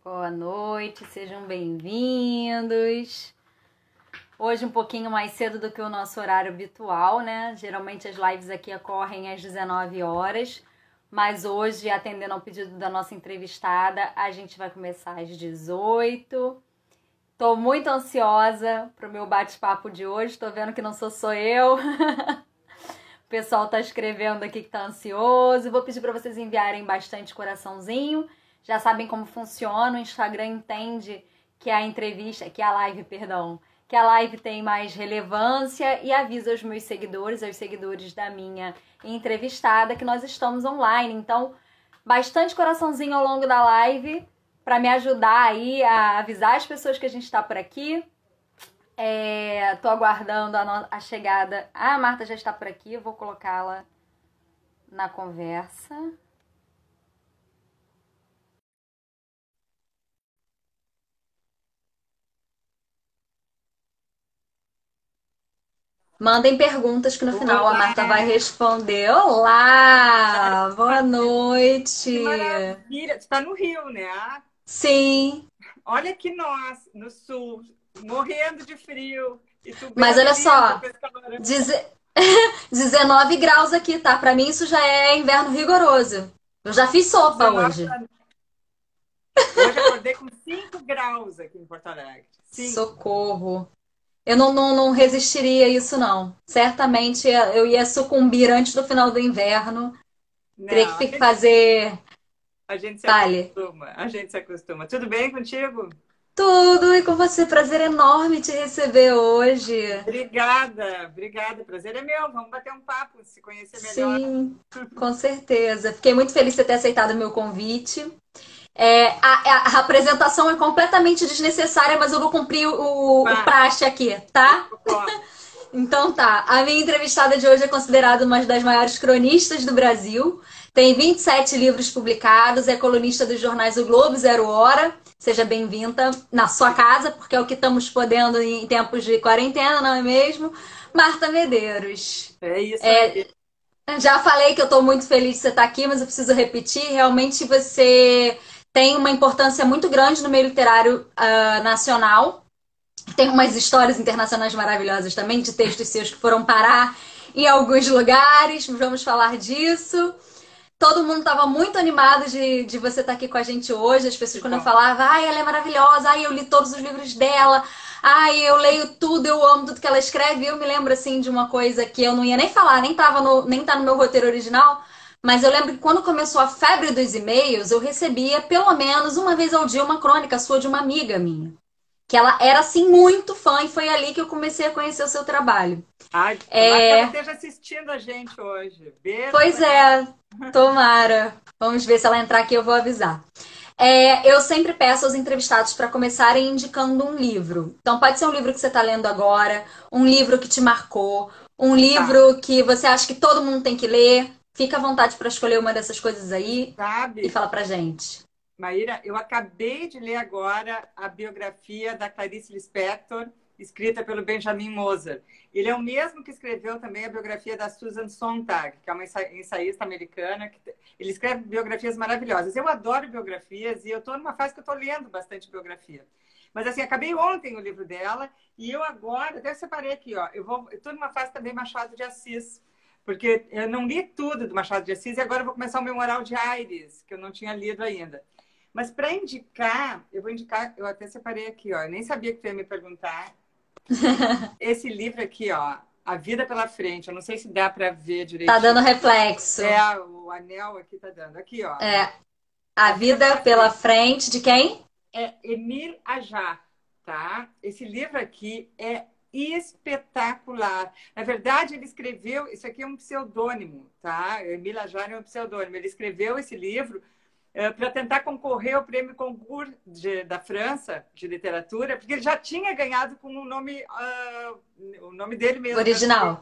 Boa noite, sejam bem-vindos. Hoje um pouquinho mais cedo do que o nosso horário habitual, né? Geralmente as lives aqui ocorrem às 19 horas, mas hoje, atendendo ao pedido da nossa entrevistada, a gente vai começar às 18. Tô muito ansiosa pro meu bate-papo de hoje, tô vendo que não sou só eu. O pessoal tá escrevendo aqui que tá ansioso. Vou pedir para vocês enviarem bastante coraçãozinho. Já sabem como funciona, o Instagram entende que a entrevista, que a live, perdão, que a live tem mais relevância e avisa aos meus seguidores, aos seguidores da minha entrevistada, que nós estamos online. Então, bastante coraçãozinho ao longo da live para me ajudar aí a avisar as pessoas que a gente está por aqui. Tô aguardando a chegada. Ah, a Marta já está por aqui, eu vou colocá-la na conversa. Mandem perguntas que no final a Marta vai responder. Olá! Boa noite! Que maravilha! Tu tá no Rio, né? Sim, Olha que nós, no sul, morrendo de frio. E tu bem mas olha linda só, com esse calorão. 19 graus aqui, tá? Pra mim isso já é inverno rigoroso. Eu já fiz sopa 19 hoje. pra... Hoje acordei com 5 graus aqui em Porto Alegre. 5. Socorro. Eu não resistiria a isso, não. Certamente eu ia sucumbir antes do final do inverno. Teria Não, que fazer. a gente se Vale. acostuma. A gente se acostuma. Tudo bem contigo? Tudo e com você. Prazer enorme te receber hoje. Obrigada, obrigada. Prazer é meu. Vamos bater um papo, se conhecer melhor. Sim, com certeza. Fiquei muito feliz de você ter aceitado o meu convite. A apresentação é completamente desnecessária, mas eu vou cumprir o Vai, praxe aqui, tá? concordo. Então tá. A minha entrevistada de hoje é considerada uma das maiores cronistas do Brasil. Tem 27 livros publicados, é colunista dos jornais O Globo, Zero Hora. Seja bem-vinda na sua casa, porque é o que estamos podendo em tempos de quarentena, não é mesmo? Marta Medeiros. É isso aí. Já falei que eu estou muito feliz de você estar aqui, mas eu preciso repetir. Realmente você tem uma importância muito grande no meio literário nacional. Tem umas histórias internacionais maravilhosas também, de textos seus que foram parar em alguns lugares. Vamos falar disso. Todo mundo estava muito animado de você estar aqui com a gente hoje. As pessoas, Que quando eu bom. falava, ai, ela é maravilhosa, ai, eu li todos os livros dela, ai, eu leio tudo, eu amo tudo que ela escreve. Eu me lembro, assim, de uma coisa que eu não ia nem falar, nem tá no meu roteiro original, mas eu lembro que quando começou a febre dos e-mails, eu recebia pelo menos uma vez ao dia uma crônica sua de uma amiga minha. Que ela era, assim, muito fã e foi ali que eu comecei a conhecer o seu trabalho. Ai, tomara que ela É, esteja assistindo a gente hoje. Beijo pois para ela. é, tomara. Vamos ver se ela entrar aqui, eu vou avisar. Eu sempre peço aos entrevistados para começarem indicando um livro. Então, pode ser um livro que você está lendo agora, um livro que te marcou, um Tá. livro que você acha que todo mundo tem que ler. Fica à vontade para escolher uma dessas coisas aí e Sabe, fala pra gente. Maíra, eu acabei de ler agora a biografia da Clarice Lispector, escrita pelo Benjamin Moser. Ele é o mesmo que escreveu também a biografia da Susan Sontag, que é uma ensaísta americana. Ele escreve biografias maravilhosas. Eu adoro biografias e eu estou numa fase que eu estou lendo bastante biografia. Mas assim, acabei ontem o livro dela e eu agora, até separei aqui, ó, eu estou numa fase também Machado de Assis, porque eu não li tudo do Machado de Assis e agora eu vou começar o Memorial de Aires, que eu não tinha lido ainda. Mas para indicar, eu vou indicar, eu até separei aqui, ó. Eu nem sabia que tu ia me perguntar. Esse livro aqui, ó, A Vida pela Frente. Eu não sei se dá para ver Tá direitinho. dando reflexo. O anel aqui tá dando. Aqui, ó. É, A A Vida Vida pela pela Frente. Frente de quem? É Emile Ajar, tá? Esse livro aqui é espetacular. Na verdade, ele escreveu, isso aqui é um pseudônimo, tá? Emile Ajar é um pseudônimo. Ele escreveu esse livro para tentar concorrer ao prêmio Goncourt da França de literatura, porque ele já tinha ganhado com o nome dele mesmo, Original.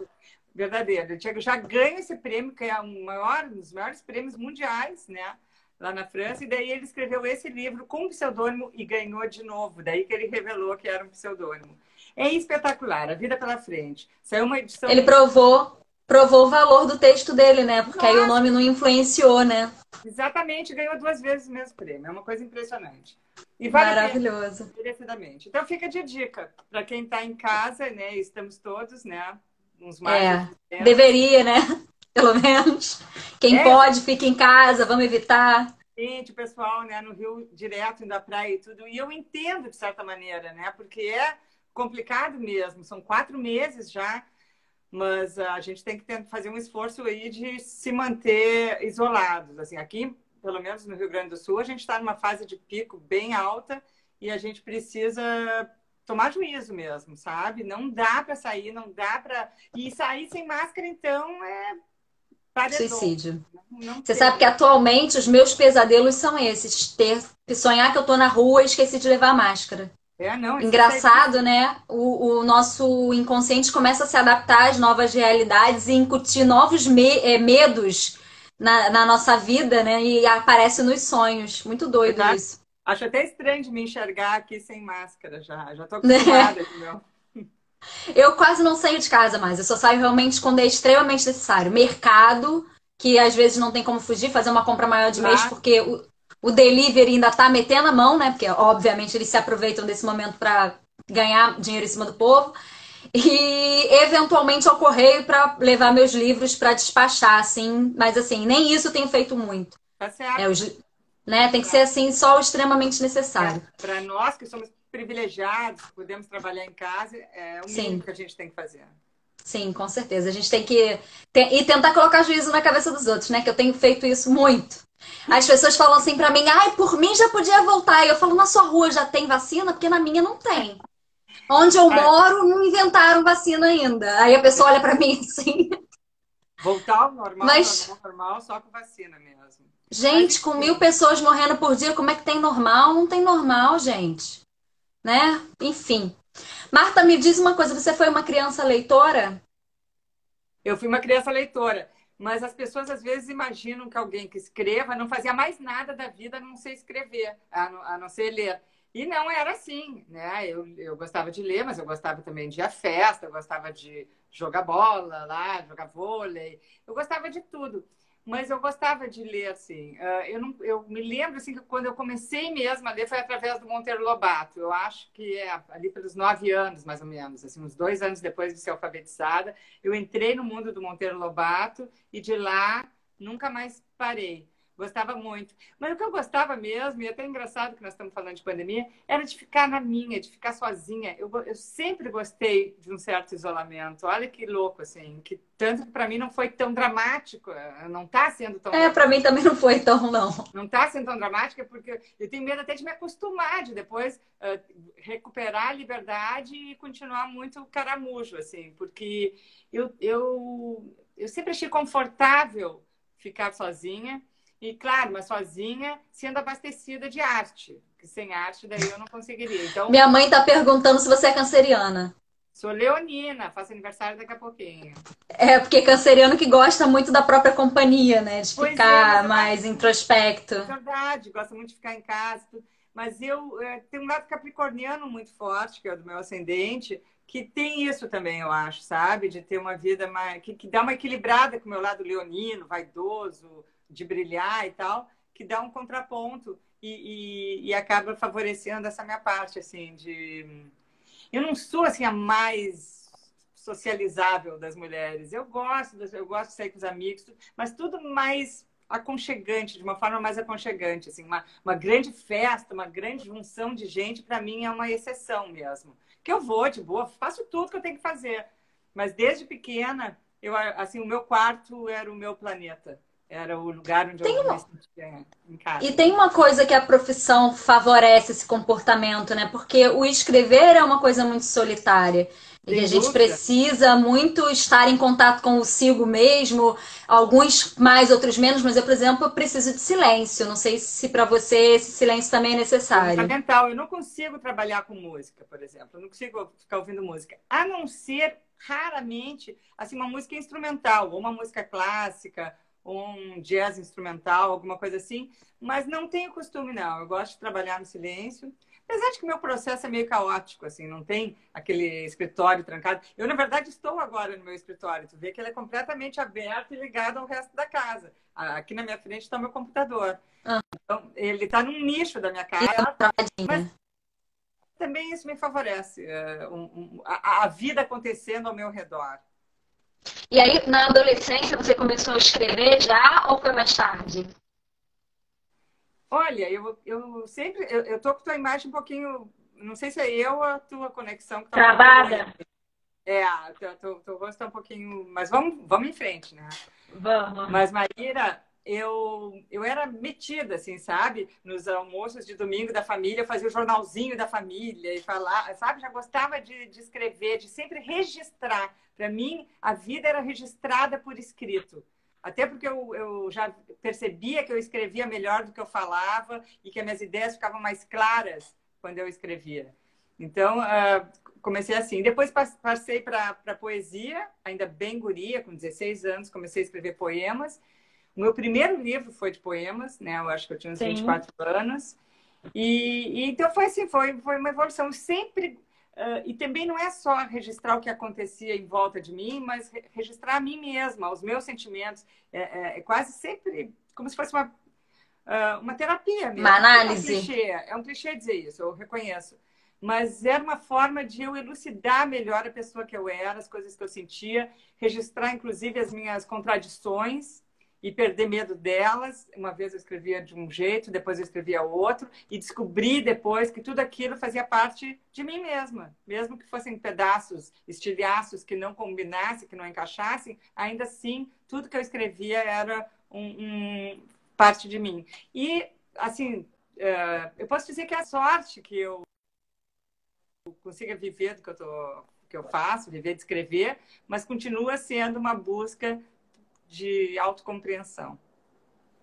verdadeiro. Ele tinha já ganho esse prêmio, que é um dos maiores prêmios mundiais, né? Lá na França, e daí ele escreveu esse livro com um pseudônimo e ganhou de novo. Daí que ele revelou que era um pseudônimo. É espetacular, A Vida pela Frente. Saiu uma edição Ele provou. provou o valor do texto dele, né? Porque aí o nome não influenciou, né? Exatamente, ganhou 2 vezes o mesmo prêmio. É uma coisa impressionante. E vale a pena, Maravilhoso. merecidamente. Então fica de dica para quem está em casa, né? Estamos todos, né? Uns mais, É, outros menos. deveria, né? Pelo menos. Quem É, pode, fica em casa, vamos evitar. exatamente, o pessoal, né? No Rio, direto, indo à praia e tudo. E eu entendo, de certa maneira, né? Porque é complicado mesmo. São 4 meses já. Mas a gente tem que fazer um esforço aí de se manter isolados. Assim, aqui, pelo menos no Rio Grande do Sul, a gente está numa fase de pico bem alta e a gente precisa tomar juízo mesmo, sabe? Não dá para sair, não dá para... E sair sem máscara, então, é paredão. Suicídio. Não Você sabe que tem. atualmente os meus pesadelos são esses: ter, sonhar que eu tô na rua e esqueci de levar máscara. É, não, e se sair... Engraçado, né? O nosso inconsciente começa a se adaptar às novas realidades e incutir novos medos na nossa vida, né? E aparece nos sonhos. Muito doido Exato. isso. Acho até estranho de me enxergar aqui sem máscara já. Já estou acostumada, entendeu? Eu quase não saio de casa mais. Eu só saio realmente quando é extremamente necessário. Mercado, que às vezes não tem como fugir, fazer uma compra maior de mês, Claro. porque o delivery ainda tá metendo a mão, né? Porque, obviamente, eles se aproveitam desse momento para ganhar dinheiro em cima do povo. E eventualmente ao correio para levar meus livros para despachar, assim. Mas assim, nem isso eu tenho feito muito. Tá É, certo. né? Tem que ser assim, só o extremamente necessário. Para nós que somos privilegiados, que podemos trabalhar em casa, é o mínimo Sim. que a gente tem que fazer. Sim, com certeza. A gente tem que e tentar colocar juízo na cabeça dos outros, né? Que eu tenho feito isso muito. As pessoas falam assim pra mim: ai, por mim já podia voltar. E eu falo: na sua rua já tem vacina? Porque na minha não tem. Onde eu Ah, moro não inventaram vacina ainda. Aí a pessoa olha pra mim assim. voltar ao normal, Mas, normal, normal, só com vacina mesmo. Mas gente, com 1.000 enfim, pessoas morrendo por dia, como é que tem normal? Não tem normal, gente. Né? Enfim. Marta, me diz uma coisa: você foi uma criança leitora? eu fui uma criança leitora, mas as pessoas às vezes imaginam que alguém que escreva não fazia mais nada da vida a não ser escrever, a não ser ler. E não era assim, né? Eu gostava de ler, mas eu gostava também de ir à festa, eu gostava de jogar bola lá, jogar vôlei, eu gostava de tudo. Mas eu gostava de ler, assim. Eu me lembro, assim, que quando eu comecei mesmo a ler foi através do Monteiro Lobato. Eu acho que é ali pelos 9 anos, mais ou menos, assim, uns 2 anos depois de ser alfabetizada. Eu entrei no mundo do Monteiro Lobato e de lá nunca mais parei. Gostava muito. Mas o que eu gostava mesmo, e é até engraçado que nós estamos falando de pandemia, era de ficar na minha, de ficar sozinha. Eu sempre gostei de um certo isolamento. Olha que louco, assim. Que, tanto que para mim não foi tão dramático. Não está sendo tão É, pra dramático. mim também não foi tão, não. Não está sendo tão dramática porque eu tenho medo até de me acostumar, de depois recuperar a liberdade e continuar muito caramujo, assim. Porque eu sempre achei confortável ficar sozinha. E, claro, mas sozinha, sendo abastecida de arte. Que sem arte, daí eu não conseguiria. Então, Minha mãe tá perguntando se você é canceriana. sou leonina, faço aniversário daqui a pouquinho. É, porque canceriano que gosta muito da própria companhia, né? De Pois é, mas ficar eu acho mais introspecto. verdade, gosto muito de ficar em casa. Mas eu tenho um lado capricorniano muito forte, que é o do meu ascendente, que tem isso também, eu acho, sabe? De ter uma vida mais, que dá uma equilibrada com o meu lado leonino, vaidoso, de brilhar e tal, que dá um contraponto e acaba favorecendo essa minha parte, assim, de... Eu não sou, assim, a mais socializável das mulheres. Eu gosto de sair com os amigos, mas tudo mais aconchegante, de uma forma mais aconchegante, assim, uma grande festa, uma grande junção de gente, para mim é uma exceção mesmo. Que eu vou de boa, faço tudo que eu tenho que fazer, mas desde pequena, assim, o meu quarto era o meu planeta, era o lugar onde eu Tem me uma... sentia em E casa. tem uma coisa que a profissão favorece esse comportamento, né? Porque o escrever é uma coisa muito solitária. E que a Sem gente dúvida. precisa muito estar em contato com o consigo mesmo, alguns mais, outros menos, mas eu, por exemplo, eu preciso de silêncio. Não sei se para você esse silêncio também é necessário. Fundamental. Eu não consigo trabalhar com música, por exemplo. Eu não consigo ficar ouvindo música. A não ser, raramente, assim, uma música instrumental, ou uma música clássica, ou um jazz instrumental, alguma coisa assim, mas não tenho costume, não. Eu gosto de trabalhar no silêncio. Apesar de que o meu processo é meio caótico, assim, não tem aquele escritório trancado. Eu, na verdade, estou agora no meu escritório. Tu vê que ele é completamente aberto e ligado ao resto da casa. Aqui na minha frente está meu computador. Ah. Então, ele está num nicho da minha casa, mas também isso me favorece, a vida acontecendo ao meu redor. E aí, na adolescência, você começou a escrever já ou foi mais tarde? Olha, eu sempre... Eu tô com tua imagem um pouquinho... Não sei se é eu ou a tua conexão que tá Travada? Teu rosto tá um pouquinho... Mas vamos em frente, né? Vamos. Mas, Maíra, eu era metida, assim, sabe? Nos almoços de domingo da família, eu fazia o jornalzinho da família e falar, sabe? Já gostava de escrever, de sempre registrar. Para mim, a vida era registrada por escrito. Até porque eu já percebia que eu escrevia melhor do que eu falava e que as minhas ideias ficavam mais claras quando eu escrevia. Então, comecei assim. Depois passei para poesia, ainda bem guria, com 16 anos, comecei a escrever poemas. O meu primeiro livro foi de poemas, né? Eu acho que eu tinha uns 24 anos. Então foi assim, foi uma evolução. Sempre... e também não é só registrar o que acontecia em volta de mim, mas registrar a mim mesma, os meus sentimentos. É quase sempre como se fosse uma terapia mesmo. Uma análise. É um clichê dizer isso, eu reconheço. Mas era uma forma de eu elucidar melhor a pessoa que eu era, as coisas que eu sentia, registrar, inclusive, as minhas contradições e perder medo delas. Uma vez eu escrevia de um jeito, depois eu escrevia outro, e descobri depois que tudo aquilo fazia parte de mim mesma. Mesmo que fossem pedaços, estilhaços que não combinassem, que não encaixassem, ainda assim, tudo que eu escrevia era parte de mim. E, assim, eu posso dizer que é a sorte que eu consiga viver do que eu faço, viver de escrever, mas continua sendo uma busca de autocompreensão.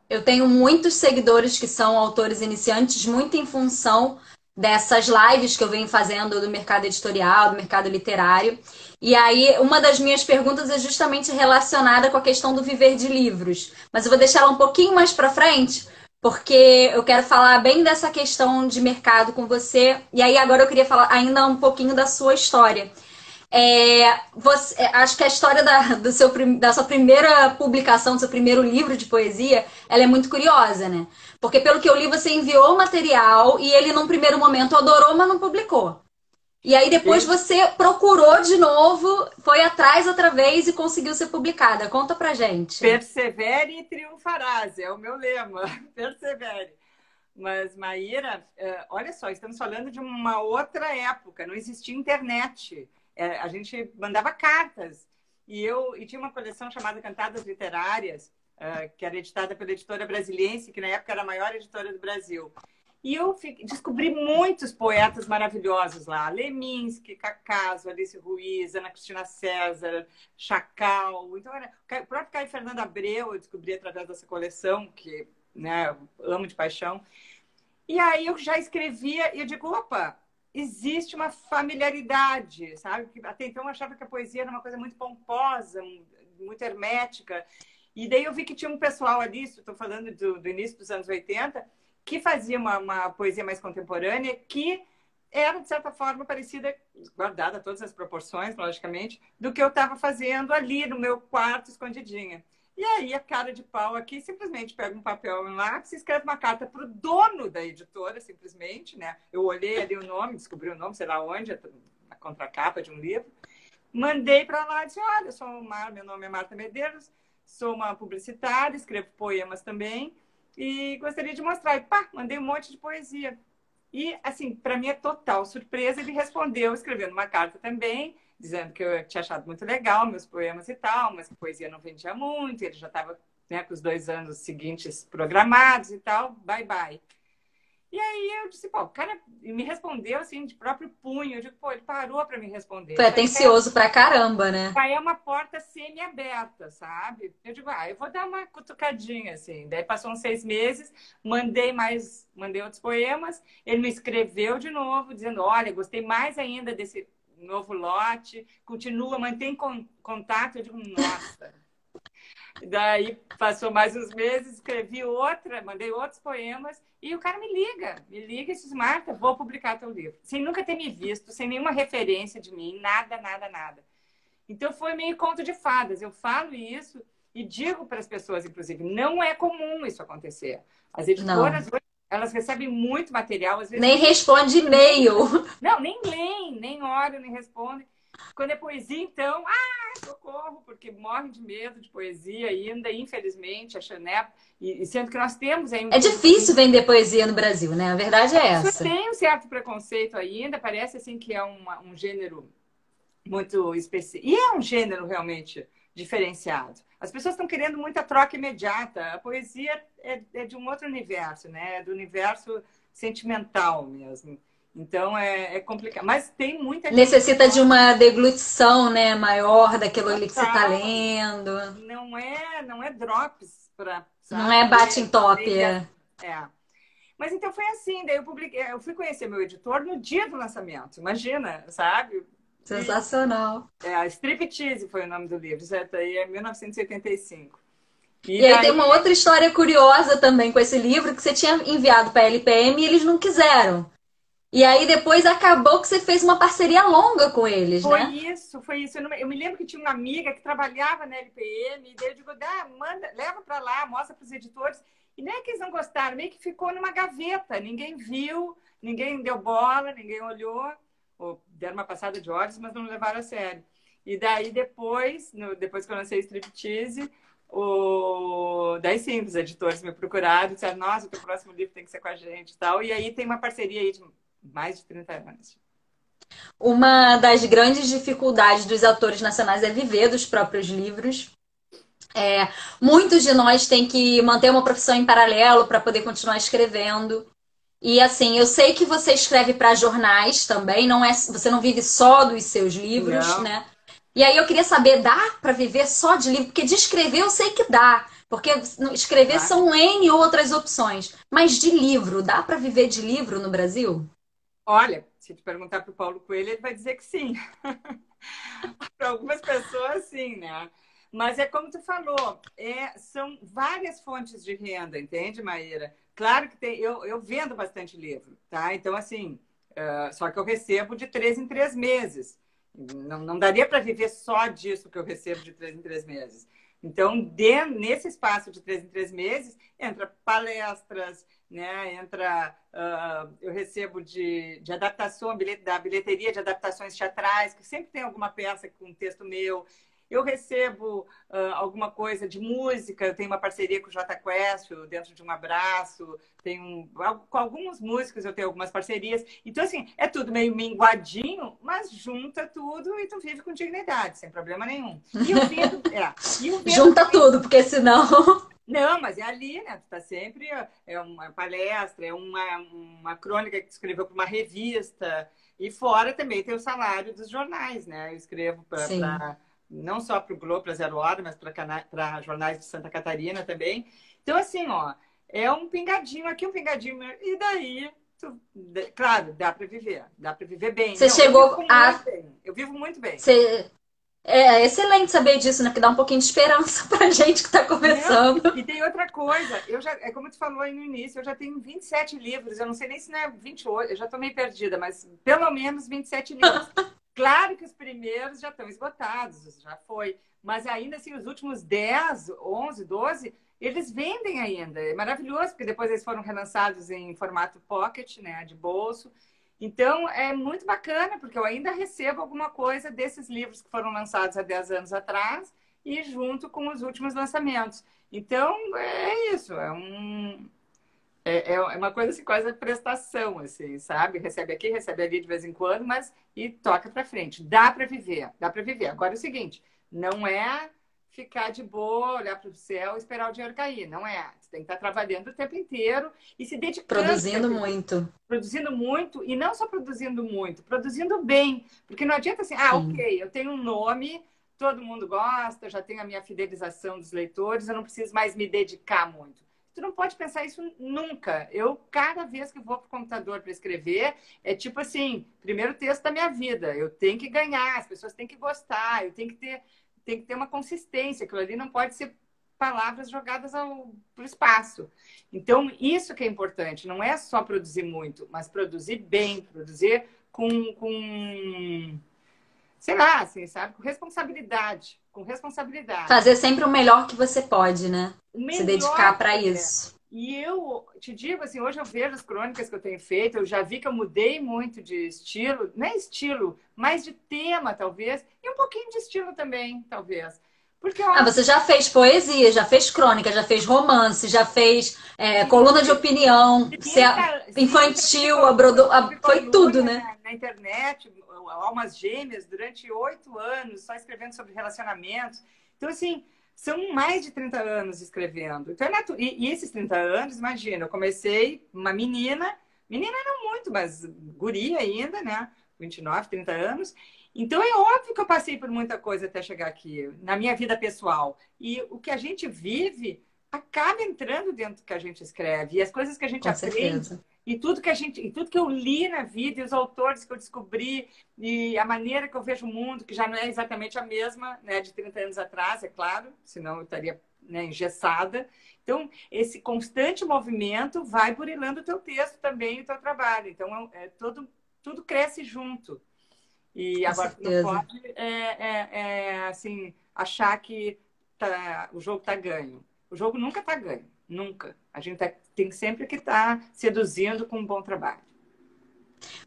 Eu tenho muitos seguidores que são autores iniciantes, muito em função dessas lives que eu venho fazendo do mercado editorial, do mercado literário. E aí, uma das minhas perguntas é justamente relacionada com a questão do viver de livros. Mas eu vou deixar ela um pouquinho mais para frente, porque eu quero falar bem dessa questão de mercado com você. E aí, agora eu queria falar ainda um pouquinho da sua história. Acho que a história da sua primeira publicação, do seu primeiro livro de poesia, ela é muito curiosa, né? Porque pelo que eu li, você enviou o material e ele, num primeiro momento, adorou, mas não publicou. E aí depois você procurou de novo, foi atrás outra vez e conseguiu ser publicada. Conta pra gente. Persevere e triunfarás, é o meu lema. Persevere. Mas, Maíra, olha só, estamos falando de uma outra época, não existia internet. A gente mandava cartas. E tinha uma coleção chamada Cantadas Literárias, que era editada pela editora Brasiliense, que na época era a maior editora do Brasil. E eu descobri muitos poetas maravilhosos lá. Leminski, Cacaso, Alice Ruiz, Ana Cristina César, Chacal. Então, o próprio Caio Fernando Abreu eu descobri através dessa coleção, que, né, eu amo de paixão. E aí eu já escrevia e eu digo, opa, existe uma familiaridade, sabe? Até então eu achava que a poesia era uma coisa muito pomposa, muito hermética. E daí eu vi que tinha um pessoal ali, estou falando do início dos anos 80, que fazia uma poesia mais contemporânea, que era, de certa forma, parecida, guardada todas as proporções, logicamente, do que eu estava fazendo ali no meu quarto, escondidinha. E aí, a cara de pau aqui, simplesmente pega um papel e um lápis e escreve uma carta para o dono da editora, simplesmente, né? Eu olhei ali o nome, descobri o nome, sei lá onde, na contracapa de um livro. Mandei para lá e disse, olha, meu nome é Marta Medeiros, sou uma publicitária, escrevo poemas também e gostaria de mostrar. E pá, mandei um monte de poesia. E, assim, para minha total surpresa, ele respondeu escrevendo uma carta também, dizendo que eu tinha achado muito legal meus poemas e tal, mas que a poesia não vendia muito, ele já estava, né, com os 2 anos seguintes programados e tal, bye, bye. E aí eu disse, pô, o cara me respondeu assim, de próprio punho, eu digo, pô, ele parou para me responder. Foi atencioso pra caramba, né? Aí é uma porta semi-aberta, sabe? Eu digo, eu vou dar uma cutucadinha, assim. Daí passou uns 6 meses, mandei outros poemas, ele me escreveu de novo, dizendo, olha, gostei mais ainda desse novo lote, continua, mantém contato. Eu digo, nossa. Daí passou mais uns meses, escrevi outra, mandei outros poemas e o cara me liga e diz, Marta, vou publicar teu livro. Sem nunca ter me visto, sem nenhuma referência de mim, nada, nada, nada. Então foi meio conto de fadas. Eu falo isso e digo para as pessoas, inclusive, não é comum isso acontecer. As editoras, hoje, elas recebem muito material, às vezes nem responde e-mail. Não, nem leem, nem olham, nem respondem. Quando é poesia, então, socorro, porque morrem de medo de poesia ainda, infelizmente, a Chanep, e sendo que nós temos ainda... É difícil vender poesia no Brasil, né? A verdade é essa. Tem um certo preconceito ainda, parece assim que é um gênero muito específico. E é um gênero realmente diferenciado. As pessoas estão querendo muita troca imediata. A poesia é de um outro universo, né? É do universo sentimental mesmo. Então é complicado. Mas tem muita gente. Necessita de uma deglutição, né, maior daquilo ali que você está lendo. Não é drops para. Não é bate em top. Mas então foi assim, daí eu fui conhecer meu editor no dia do lançamento. Imagina, sabe? Sensacional. A Striptease foi o nome do livro, certo? Aí é 1985. E aí tem uma outra história curiosa também com esse livro, que você tinha enviado para a LPM e eles não quiseram. E aí depois acabou que você fez uma parceria longa com eles, né? Foi isso. Eu me lembro que tinha uma amiga que trabalhava na LPM, e daí eu digo, manda, leva para lá, mostra para os editores. E não é que eles não gostaram, meio que ficou numa gaveta. Ninguém viu, ninguém deu bola, ninguém olhou. Ou deram uma passada de olhos, mas não levaram a sério. E daí depois que eu lancei Striptease, daí sim, os editores me procuraram e disseram, nossa, o teu próximo livro tem que ser com a gente e tal. E aí tem uma parceria aí de mais de 30 anos. Uma das grandes dificuldades dos autores nacionais é viver dos próprios livros. Muitos de nós têm que manter uma profissão em paralelo para poder continuar escrevendo. E assim, eu sei que você escreve para jornais também, você não vive só dos seus livros, não. Né? E aí eu queria saber, dá para viver só de livro? Porque de escrever eu sei que dá, porque escrever são N outras opções. Mas de livro, dá para viver de livro no Brasil? Olha, se te perguntar para o Paulo Coelho, ele vai dizer que sim. Para algumas pessoas, sim, né? Mas é como tu falou, são várias fontes de renda, entende, Maíra? Claro que eu vendo bastante livro, tá? Então, assim, só que eu recebo de 3 em 3 meses. Não daria para viver só disso que eu recebo de 3 em 3 meses. Então, nesse espaço de 3 em 3 meses, entra palestras, né? Eu recebo de adaptação, da bilheteria de adaptações teatrais, que sempre tem alguma peça com texto meu. Eu recebo alguma coisa de música, eu tenho uma parceria com o Jota Quest, dentro de um abraço, com alguns músicos eu tenho algumas parcerias. Então, assim, é tudo meio minguadinho, mas junta tudo e tu vive com dignidade, sem problema nenhum. E eu vendo, junta tudo, porque senão... Não, mas é ali, né? Tu tá sempre... É uma palestra, é uma crônica que tu escreveu para uma revista. E fora também tem o salário dos jornais, né? Eu escrevo para não só para o Globo, para Zero Hora, mas para jornais de Santa Catarina também. Então, assim, é um pingadinho aqui, um pingadinho. E daí, claro, dá para viver bem. Você chegou a... Eu vivo muito bem. É excelente saber disso, né? Porque dá um pouquinho de esperança pra gente que tá começando. Não, e tem outra coisa, como tu falou aí no início, eu já tenho 27 livros, eu não sei nem se não é 28, eu já tô meio perdida, mas pelo menos 27 livros. Claro que os primeiros já estão esgotados, já foi. Mas ainda assim, os últimos 10, 11, 12, eles vendem ainda. É maravilhoso, porque depois eles foram relançados em formato pocket, né, de bolso. Então, é muito bacana, porque eu ainda recebo alguma coisa desses livros que foram lançados há 10 anos atrás e junto com os últimos lançamentos. Então, é isso. É uma coisa assim, quase prestação, assim, sabe? Recebe aqui, recebe ali de vez em quando, mas e toca para frente. Dá para viver, dá para viver. Agora é o seguinte, não é ficar de boa, olhar para o céu e esperar o dinheiro cair. Não é. Você tem que estar trabalhando o tempo inteiro e se dedicando. Produzindo muito. Produzindo muito, e não só produzindo muito, produzindo bem. Porque não adianta assim, ok, eu tenho um nome, todo mundo gosta, já tenho a minha fidelização dos leitores, eu não preciso mais me dedicar muito. Tu não pode pensar isso nunca. Eu, cada vez que vou para o computador para escrever, é tipo assim, primeiro texto da minha vida. Eu tenho que ganhar, as pessoas têm que gostar, eu tenho que ter uma consistência. Aquilo ali não pode ser palavras jogadas pro espaço. Então, isso que é importante. Não é só produzir muito, mas produzir bem, produzir com sei lá, assim, sabe? Com responsabilidade. Com responsabilidade. Fazer sempre o melhor que você pode, né? O Se melhor dedicar para que é. isso. E eu te digo assim, hoje eu vejo as crônicas que eu tenho feito, eu já vi que eu mudei muito de estilo, não é estilo, mas de tema, talvez, e um pouquinho de estilo também, talvez. Porque eu acho Você já fez poesia, já fez crônica, já fez romance, já fez coluna de opinião, infantil, foi tudo, coluna né? na internet, Almas Gêmeas, durante 8 anos, só escrevendo sobre relacionamentos. Então, assim, são mais de 30 anos escrevendo. Então, e esses 30 anos, imagina, eu comecei uma menina não muito, mas guria ainda, né? 29, 30 anos. Então, é óbvio que eu passei por muita coisa até chegar aqui, na minha vida pessoal. E o que a gente vive acaba entrando dentro do que a gente escreve. E as coisas que a gente Com aprende, certeza. e tudo que eu li na vida, e os autores que eu descobri, e a maneira que eu vejo o mundo, que já não é exatamente a mesma, né, de 30 anos atrás, é claro, senão eu estaria, né, engessada. Então, esse constante movimento vai burilando o teu texto também, o teu trabalho. Então, tudo cresce junto. E Com agora, não certeza. pode assim, achar que o jogo está ganho. O jogo nunca está ganho. Nunca. A gente tem sempre que estar seduzindo com um bom trabalho.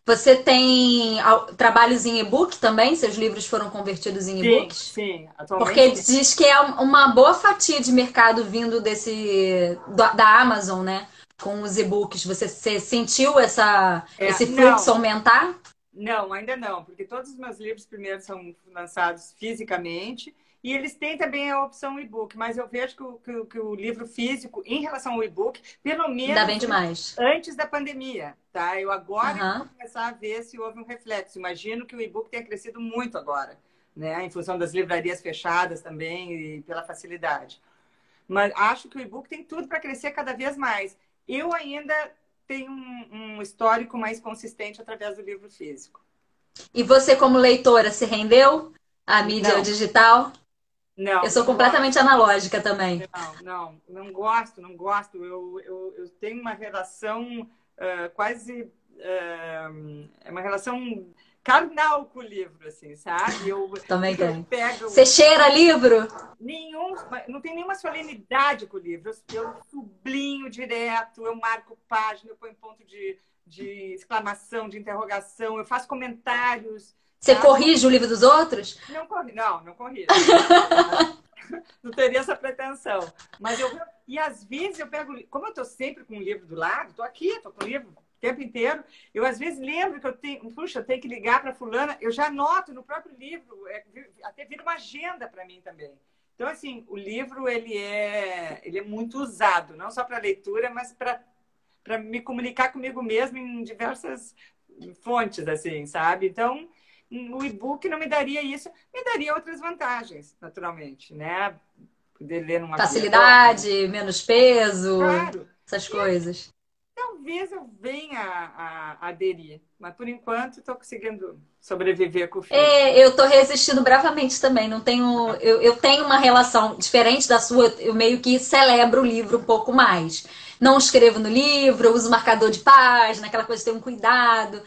Você tem trabalhos em e-book também? Seus livros foram convertidos em Sim, e-books? sim. Porque Atualmente, diz que é uma boa fatia de mercado vindo da Amazon, né? Com os e-books. Você sentiu esse fluxo não. aumentar? Não, ainda não, porque todos os meus livros primeiro são lançados fisicamente e eles têm também a opção e-book, mas eu vejo que o livro físico, em relação ao e-book, pelo Ainda menos bem demais. antes da pandemia, tá? Eu agora vou Aham. começar a ver se houve um reflexo. Imagino que o e-book tenha crescido muito agora, né? Em função das livrarias fechadas também e pela facilidade. Mas acho que o e-book tem tudo para crescer cada vez mais. Eu ainda tenho um histórico mais consistente através do livro físico. E você, como leitora, se rendeu à mídia Não, digital? Eu sou não gosto. completamente analógica também. Não gosto, não gosto. Eu tenho uma relação quase. É uma relação carnal com o livro, assim, sabe? Também Eu tem. pego. Você cheira livro? Não tem nenhuma solenidade com o livro. Eu sublinho direto, eu marco página, eu ponho ponto de exclamação, de interrogação, eu faço comentários, Você sabe? corrige o livro dos outros? Não corrijo. Não teria essa pretensão. E às vezes eu pego, como eu estou sempre com o livro do lado, estou com o livro o tempo inteiro, eu às vezes lembro que eu tenho que ligar para fulana, eu já anoto no próprio livro, até vira uma agenda para mim também. Então, assim, o livro, ele é muito usado, não só para leitura, mas para me comunicar comigo mesmo em diversas fontes, assim, sabe? Então, o e-book não me daria isso, me daria outras vantagens, naturalmente, né? Poder ler numa Facilidade, menos peso, claro. essas coisas. Talvez eu venha a aderir, mas por enquanto estou conseguindo sobreviver com o filho. Eu tô resistindo bravamente também. Não tenho, eu tenho uma relação diferente da sua. Eu meio que celebro o livro um pouco mais. Não escrevo no livro, eu uso marcador de página, aquela coisa de ter um cuidado.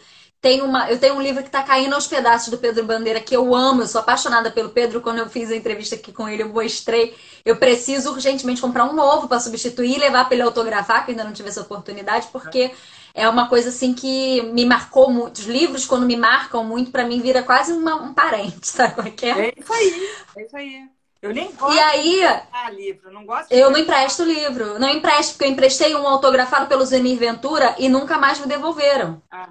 Eu tenho um livro que está caindo aos pedaços do Pedro Bandeira, que eu amo, eu sou apaixonada pelo Pedro. Quando eu fiz a entrevista aqui com ele, eu mostrei. Eu preciso urgentemente comprar um novo para substituir e levar para ele autografar, que ainda não tive essa oportunidade, porque é uma coisa assim que me marcou muito. Os livros, quando me marcam muito, para mim vira quase um parente, sabe como é que é? É isso aí, é isso aí. Eu nem gosto E aí, de emprestar livro, não gosto de eu não emprestar. empresto livro. Não empresto, porque eu emprestei um autografado pelo Zenir Ventura e nunca mais me devolveram. Ah,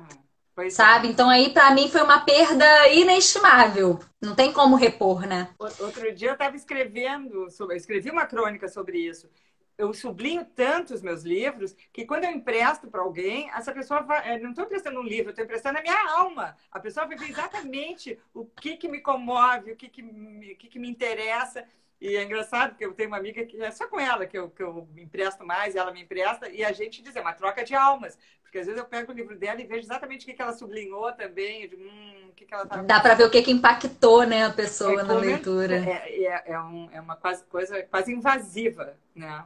pois é. Sabe? Então aí pra mim foi uma perda inestimável. Não tem como repor, né? Outro dia eu estava eu escrevi uma crônica sobre isso. Eu sublinho tanto os meus livros que quando eu empresto para alguém, essa pessoa vai, não estou emprestando um livro, estou emprestando a minha alma. A pessoa vai ver exatamente o que me comove, o que me interessa. E é engraçado, porque eu tenho uma amiga que é só com ela que eu empresto mais, ela me empresta, e a gente diz, é uma troca de almas. Porque às vezes eu pego o livro dela e vejo exatamente o que ela sublinhou também, eu digo, o que ela estava Dá para ver o que impactou, né, a pessoa na como leitura. é uma coisa quase invasiva, né?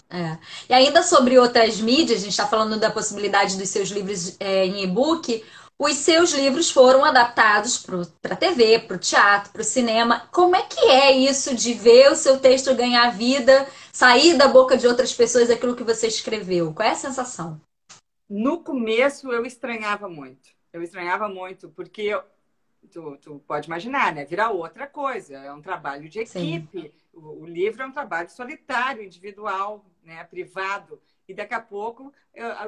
É. E ainda sobre outras mídias, a gente está falando da possibilidade dos seus livros em e-book. Os seus livros foram adaptados para a TV, para o teatro, para o cinema. Como é que é isso de ver o seu texto ganhar vida, sair da boca de outras pessoas aquilo que você escreveu? Qual é a sensação? No começo eu estranhava muito. Eu estranhava muito, porque tu pode imaginar, né? Vira outra coisa. É um trabalho de Sim. equipe. O livro é um trabalho solitário, individual, né? Privado. E daqui a pouco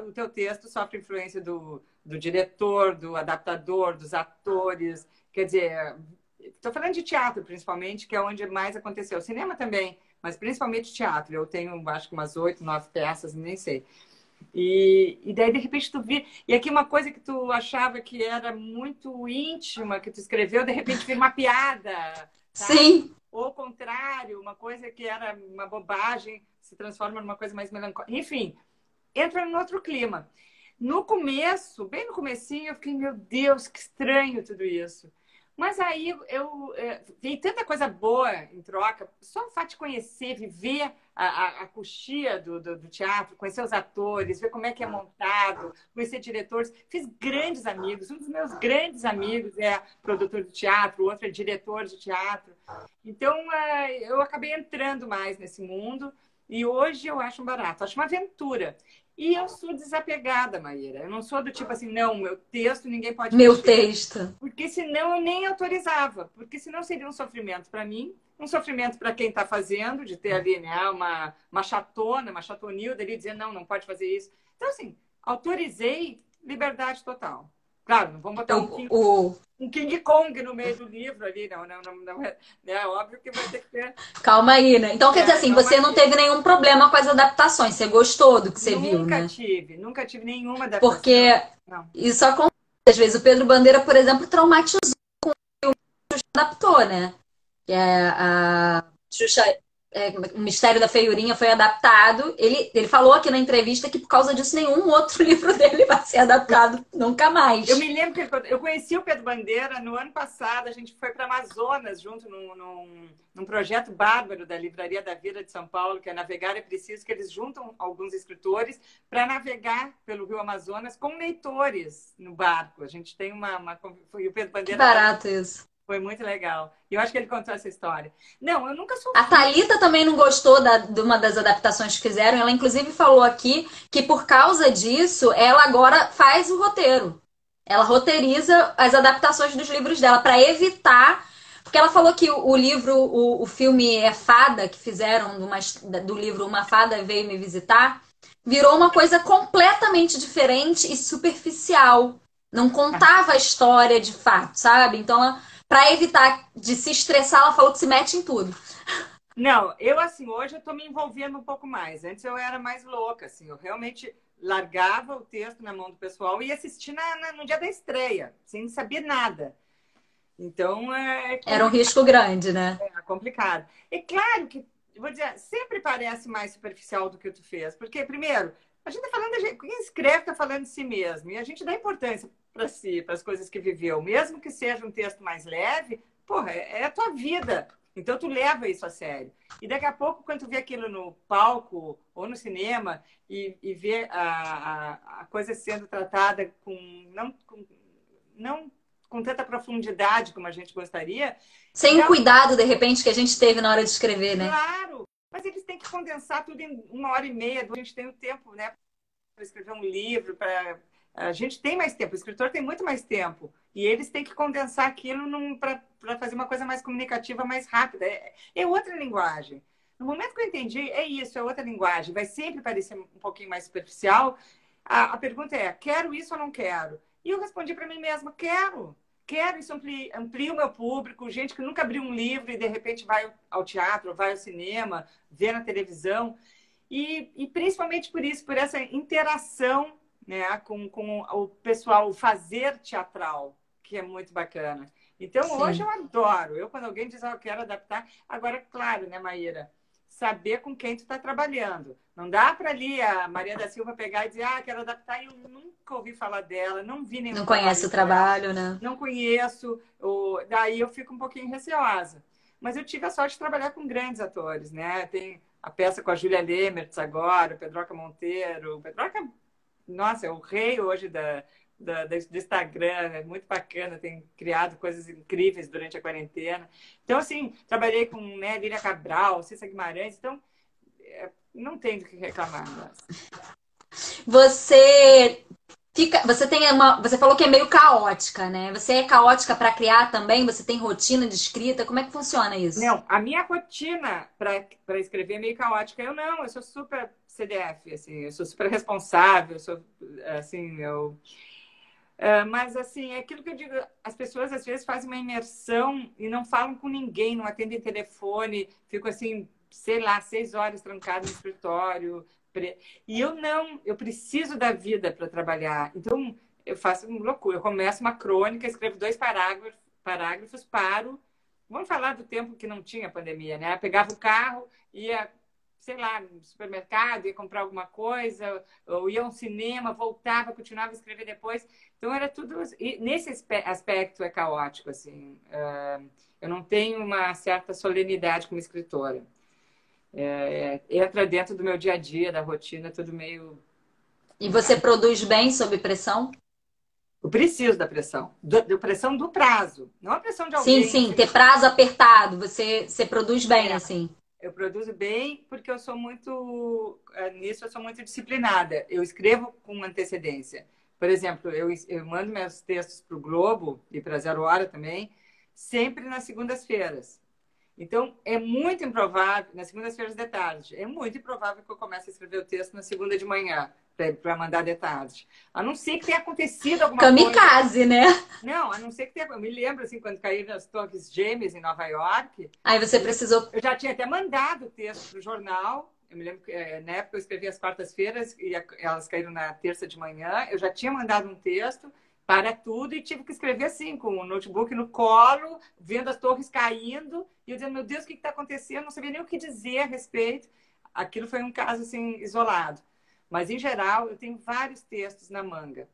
o teu texto sofre influência do diretor, do adaptador, dos atores. Quer dizer, estou falando de teatro, principalmente, que é onde mais aconteceu. Cinema também, mas principalmente teatro. Eu tenho, acho que umas 8, 9 peças, nem sei. E daí, de repente, tu vê. E aqui uma coisa que tu achava que era muito íntima, que tu escreveu, de repente vira uma piada, sabe? Sim. Ou ao contrário, uma coisa que era uma bobagem se transforma numa coisa mais melancólica. Enfim, entra num outro clima. No começo, bem no comecinho, eu fiquei, meu Deus, que estranho tudo isso. Mas aí eu vi tanta coisa boa em troca, só o fato de conhecer, viver a coxia do teatro, conhecer os atores, ver como é que é montado, conhecer diretores. Fiz grandes amigos. Um dos meus grandes amigos é produtor de teatro, o outro é diretor de teatro. Então, eu acabei entrando mais nesse mundo e hoje eu acho um barato, acho uma aventura. E eu sou desapegada, Maíra. Eu não sou do tipo assim, não, meu texto ninguém pode Meu mexer. texto. Porque senão eu nem autorizava. Porque senão seria um sofrimento para mim, um sofrimento para quem está fazendo, de ter ali né, uma chatona, uma chatonilda ali dizendo, não, não pode fazer isso. Então, assim, autorizei liberdade total. Claro, não vamos botar um King Kong no meio do livro ali, não é óbvio que vai ter que ter. Calma aí, né? Então, quer dizer assim, você não teve nenhum problema com as adaptações, você gostou do que você viu, né? Nunca tive nenhuma adaptação. Porque isso acontece. Às vezes o Pedro Bandeira, por exemplo, traumatizou com o filme que o Xuxa adaptou, né? Que é a Xuxa, o Mistério da Feiurinha foi adaptado. Ele falou aqui na entrevista que por causa disso nenhum outro livro dele vai ser adaptado nunca mais. Eu me lembro que eu conheci o Pedro Bandeira no ano passado, a gente foi para Amazonas junto num projeto bárbaro da Livraria da Vida de São Paulo, que é Navegar é Preciso, que eles juntam alguns escritores para navegar pelo Rio Amazonas com leitores no barco. A gente tem foi o Pedro Bandeira. Que barato isso. Foi muito legal. E eu acho que ele contou essa história. Não, eu nunca sofri. A Thalita também não gostou de uma das adaptações que fizeram. Ela, inclusive, falou aqui que, por causa disso, ela agora faz o roteiro. Ela roteiriza as adaptações dos livros dela para evitar... Porque ela falou que o livro, o filme é Fada, que fizeram do livro Uma Fada Veio Me Visitar, virou uma coisa completamente diferente e superficial. Não contava a história de fato, sabe? Então, para evitar de se estressar, ela falou que se mete em tudo. Não, eu assim, hoje eu tô me envolvendo um pouco mais. Antes eu era mais louca, assim, eu realmente largava o texto na mão do pessoal e ia assistir no dia da estreia, sem saber nada. Então, era um risco grande, né? É complicado. É claro que, vou dizer, sempre parece mais superficial do que tu fez. Porque, primeiro, a gente está falando, quem escreve está falando de si mesmo. E a gente dá importância para si, para as coisas que viveu. Mesmo que seja um texto mais leve, porra, é a tua vida. Então, tu leva isso a sério. E daqui a pouco, quando tu vê aquilo no palco ou no cinema e vê a coisa sendo tratada não com tanta profundidade como a gente gostaria. Sem o cuidado, de repente, que a gente teve na hora de escrever, né? Claro! Mas eles têm que condensar tudo em 1h30. A gente tem o tempo, né, para escrever um livro. A gente tem mais tempo, o escritor tem muito mais tempo. E eles têm que condensar aquilo para fazer uma coisa mais comunicativa, mais rápida. É outra linguagem. No momento que eu entendi, é isso, é outra linguagem. Vai sempre parecer um pouquinho mais superficial. A pergunta é, quero isso ou não quero? E eu respondi para mim mesma, quero. Isso amplia o meu público, gente que nunca abriu um livro e de repente vai ao teatro, vai ao cinema, vê na televisão. E principalmente por isso, por essa interação, né, com o pessoal, o fazer teatral, que é muito bacana. Então, Sim. hoje eu adoro. Quando alguém diz, eu quero adaptar... Agora, claro, né, Maíra? Saber com quem tu está trabalhando. Não dá para ali a Maria da Silva pegar e dizer, quero adaptar, e eu nunca ouvi falar dela, não vi nenhum Não trabalho conhece o dela, trabalho, né? não conheço, daí eu fico um pouquinho receosa. Mas eu tive a sorte de trabalhar com grandes atores, né? Tem a peça com a Júlia Lemertz agora, o Pedroca Monteiro. O Pedroca, nossa, é o rei hoje do Instagram, é muito bacana, tem criado coisas incríveis durante a quarentena. Então, assim, trabalhei com, né, Lília Cabral, Cissa Guimarães, então não tem do que reclamar. Nossa. Você falou que é meio caótica, né? Você é caótica para criar também? Você tem rotina de escrita? Como é que funciona isso? Não, a minha rotina para escrever é meio caótica. Eu sou super CDF, assim, eu sou super responsável, mas, assim, é aquilo que eu digo, as pessoas, às vezes, fazem uma imersão e não falam com ninguém, não atendem telefone, fico, assim, sei lá, 6 horas trancado no escritório. E eu não, eu preciso da vida para trabalhar. Então, eu faço uma loucura. Eu começo uma crônica, escrevo 2 parágrafos, paro. Vamos falar do tempo que não tinha pandemia, né? Eu pegava o carro, ia, sei lá, no supermercado, ia comprar alguma coisa, ou ia a um cinema, voltava, continuava a escrever depois. Então, era tudo... E nesse aspecto é caótico, assim. Eu não tenho uma certa solenidade como escritora. Entra dentro do meu dia a dia, da rotina, tudo meio... E você produz bem sob pressão? Eu preciso da pressão. Da pressão do prazo. Não a pressão de Sim, alguém. sim, ter prazo apertado. Você produz bem, assim. Eu produzo bem porque eu sou muito... Nisso eu sou muito disciplinada. Eu escrevo com antecedência. Por exemplo, eu mando meus textos para o Globo e para Zero Hora também, sempre nas segundas-feiras. Então, é muito improvável, nas segundas-feiras de tarde, é muito improvável que eu comece a escrever o texto na segunda de manhã, para mandar de tarde. A não ser que tenha acontecido alguma Kamikaze, coisa. né? Não, a não ser que tenha... Eu me lembro, assim, quando caíram as Torres Gêmeas em Nova York... Aí você precisou... Eu já tinha até mandado o texto para o jornal. Eu me lembro que, na época, eu escrevia às quartas-feiras e elas caíram na terça de manhã. Eu já tinha mandado um texto para tudo e tive que escrever assim, com o notebook no colo, vendo as torres caindo e eu dizendo, meu Deus, o que está acontecendo? Eu não sabia nem o que dizer a respeito. Aquilo foi um caso, assim, isolado. Mas, em geral, eu tenho vários textos na manga.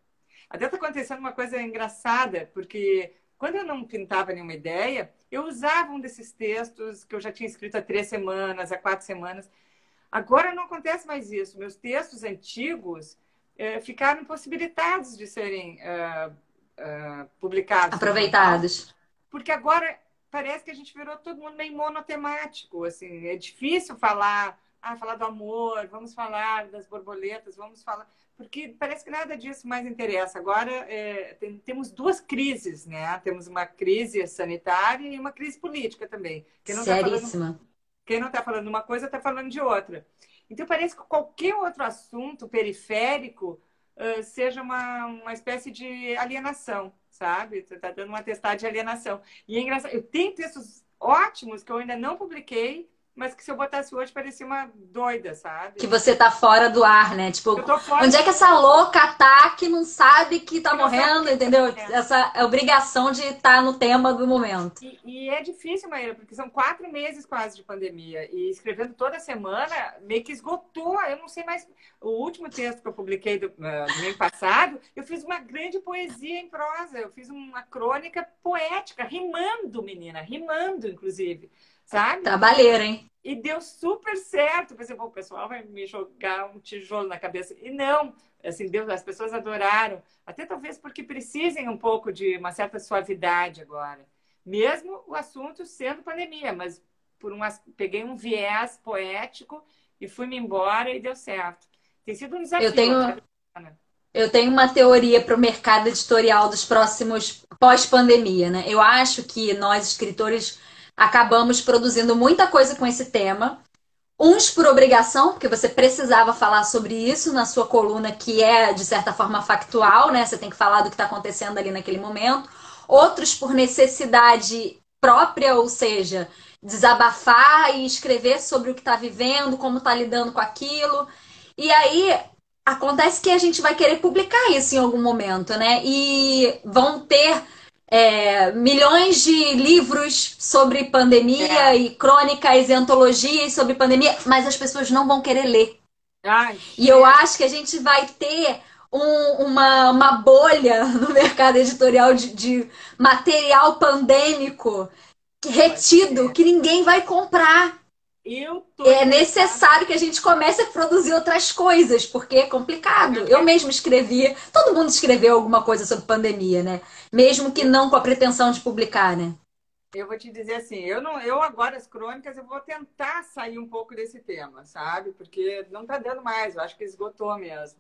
Até está acontecendo uma coisa engraçada, porque quando eu não pintava nenhuma ideia, eu usava um desses textos que eu já tinha escrito há 3 semanas, há 4 semanas. Agora não acontece mais isso. Meus textos antigos ficaram impossibilitados de serem publicados. Aproveitados. Porque agora parece que a gente virou todo mundo meio monotemático. Assim, é difícil falar do amor, vamos falar das borboletas, vamos falar... Porque parece que nada disso mais interessa. Agora temos 2 crises, né? Temos uma crise sanitária e uma crise política também. Seríssima. Quem não está falando uma coisa está falando de outra. Então parece que qualquer outro assunto periférico seja uma espécie de alienação, sabe? Está dando uma testada de alienação. E é engraçado. Eu tenho textos ótimos que eu ainda não publiquei, mas que se eu botasse hoje parecia uma doida, sabe? Que você tá fora do ar, né? Tipo, fora onde é que essa louca tá que não sabe que tá morrendo, entendeu? Essa obrigação de estar no tema do momento. E é difícil, Maíra, porque são 4 meses quase de pandemia. E escrevendo toda semana, meio que esgotou. Eu não sei mais... O último texto que eu publiquei do mês passado, eu fiz uma grande poesia em prosa. Eu fiz uma crônica poética, rimando, menina. Rimando, inclusive. Sabe? Trabalheira, hein? E deu super certo. Pensei, o pessoal vai me jogar um tijolo na cabeça. E não, assim, as pessoas adoraram. Até talvez porque precisem um pouco de uma certa suavidade agora. Mesmo o assunto sendo pandemia, mas peguei um viés poético e fui-me embora e deu certo. Tem sido um desafio. Eu tenho uma teoria para o mercado editorial dos próximos pós-pandemia, né? Eu acho que nós, escritores, acabamos produzindo muita coisa com esse tema. Uns por obrigação, porque você precisava falar sobre isso na sua coluna, que é, de certa forma, factual, né? Você tem que falar do que está acontecendo ali naquele momento. Outros por necessidade própria, ou seja, desabafar e escrever sobre o que está vivendo, como está lidando com aquilo. E aí, acontece que a gente vai querer publicar isso em algum momento, né? E vão ter milhões de livros sobre pandemia É. e crônicas e antologias sobre pandemia, mas as pessoas não vão querer ler. Ai, E eu chega. acho que a gente vai ter uma bolha no mercado editorial de material pandêmico Pode retido ser. que ninguém vai comprar. Eu tô É interessada. necessário que a gente comece a produzir outras coisas, porque é complicado. Eu Eu tenho. mesmo escrevi, todo mundo escreveu alguma coisa sobre pandemia, né? Mesmo que não com a pretensão de publicar, né? Eu vou te dizer assim, eu não, eu agora as crônicas eu vou tentar sair um pouco desse tema, sabe? Porque não tá dando mais, eu acho que esgotou mesmo.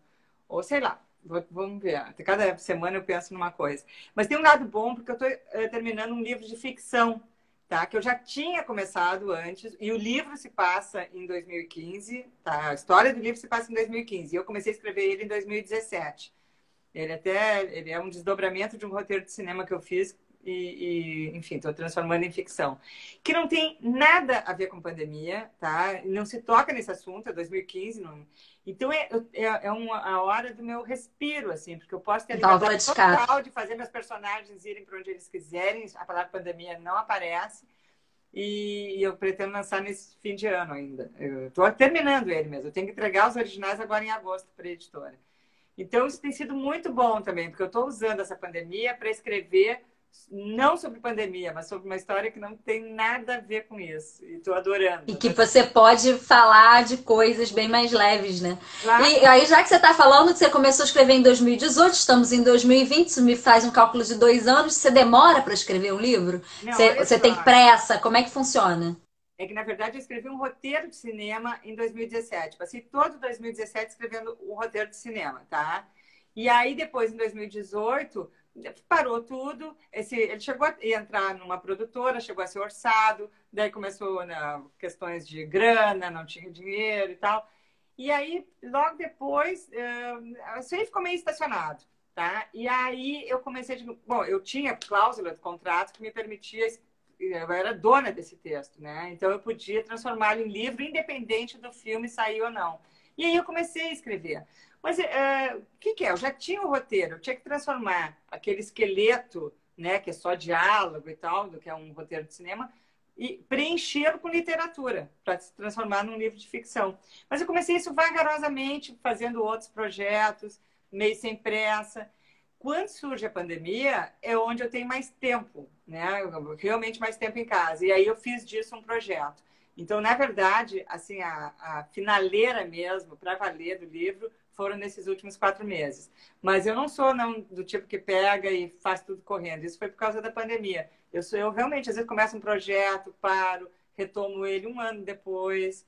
Ou sei lá, vamos ver. Cada semana eu penso numa coisa. Mas tem um lado bom porque eu estou terminando um livro de ficção, tá? Que eu já tinha começado antes e o livro se passa em 2015, tá? A história do livro se passa em 2015 e eu comecei a escrever ele em 2017. Ele é um desdobramento de um roteiro de cinema que eu fiz enfim, estou transformando em ficção. Que não tem nada a ver com pandemia, tá? Não se toca nesse assunto, é 2015, não... Então a hora do meu respiro, assim, porque eu posso ter a Válvula liberdade de escape. total de fazer meus personagens irem para onde eles quiserem, a palavra pandemia não aparece, e eu pretendo lançar nesse fim de ano ainda. Eu estou terminando ele mesmo, eu tenho que entregar os originais agora em agosto para a editora. Então, isso tem sido muito bom também, porque eu estou usando essa pandemia para escrever não sobre pandemia, mas sobre uma história que não tem nada a ver com isso. E estou E adorando. que você pode falar de coisas bem mais leves, né? Claro, E aí, já que você está falando que você começou a escrever em 2018, estamos em 2020, isso me faz um cálculo de 2 anos. Você demora para escrever um livro? não, olha Você só. tem pressa? Como é que funciona? É que, na verdade, eu escrevi um roteiro de cinema em 2017. Passei todo 2017 escrevendo um roteiro de cinema, tá? E aí, depois, em 2018, parou tudo. Ele chegou a entrar numa produtora, chegou a ser orçado, daí começou, né, questões de grana, não tinha dinheiro e tal. E aí, logo depois, isso aí ficou meio estacionado, tá? E aí eu comecei de... Bom, eu tinha cláusula de contrato que me permitia... Eu era dona desse texto, né? Então eu podia transformá-lo em livro, independente do filme sair ou não. E aí eu comecei a escrever. Mas o que é? Eu já tinha o roteiro, eu tinha que transformar aquele esqueleto, né, que é só diálogo e tal, do que é um roteiro de cinema, e preenchê-lo com literatura, para se transformar num livro de ficção. Mas eu comecei isso vagarosamente, fazendo outros projetos, meio sem pressa. Quando surge a pandemia, é onde eu tenho mais tempo, né? Realmente mais tempo em casa. E aí eu fiz disso um projeto. Então, na verdade, assim, a finaleira mesmo, para valer do livro, foram nesses últimos 4 meses. Mas eu não sou não, do tipo que pega e faz tudo correndo. Isso foi por causa da pandemia. Eu realmente, às vezes, começo um projeto, paro, retomo ele um ano depois.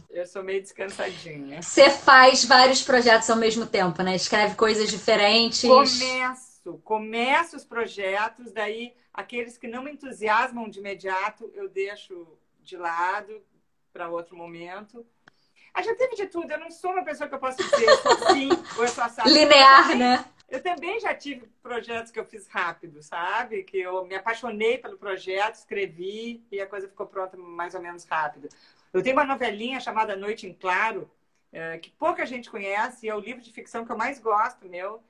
Eu sou meio descansadinha. Você faz vários projetos ao mesmo tempo, né? Escreve coisas diferentes. Começo os projetos, daí aqueles que não me entusiasmam de imediato, eu deixo de lado para outro momento. Ah, já teve de tudo, eu não sou uma pessoa que eu posso dizer eu sou assim ou eu sou assado. Linear, né? Eu também já tive projetos que eu fiz rápido, sabe? Que eu me apaixonei pelo projeto, escrevi e a coisa ficou pronta mais ou menos rápido. Eu tenho uma novelinha chamada Noite em Claro, que pouca gente conhece, e é o livro de ficção que eu mais gosto, meu.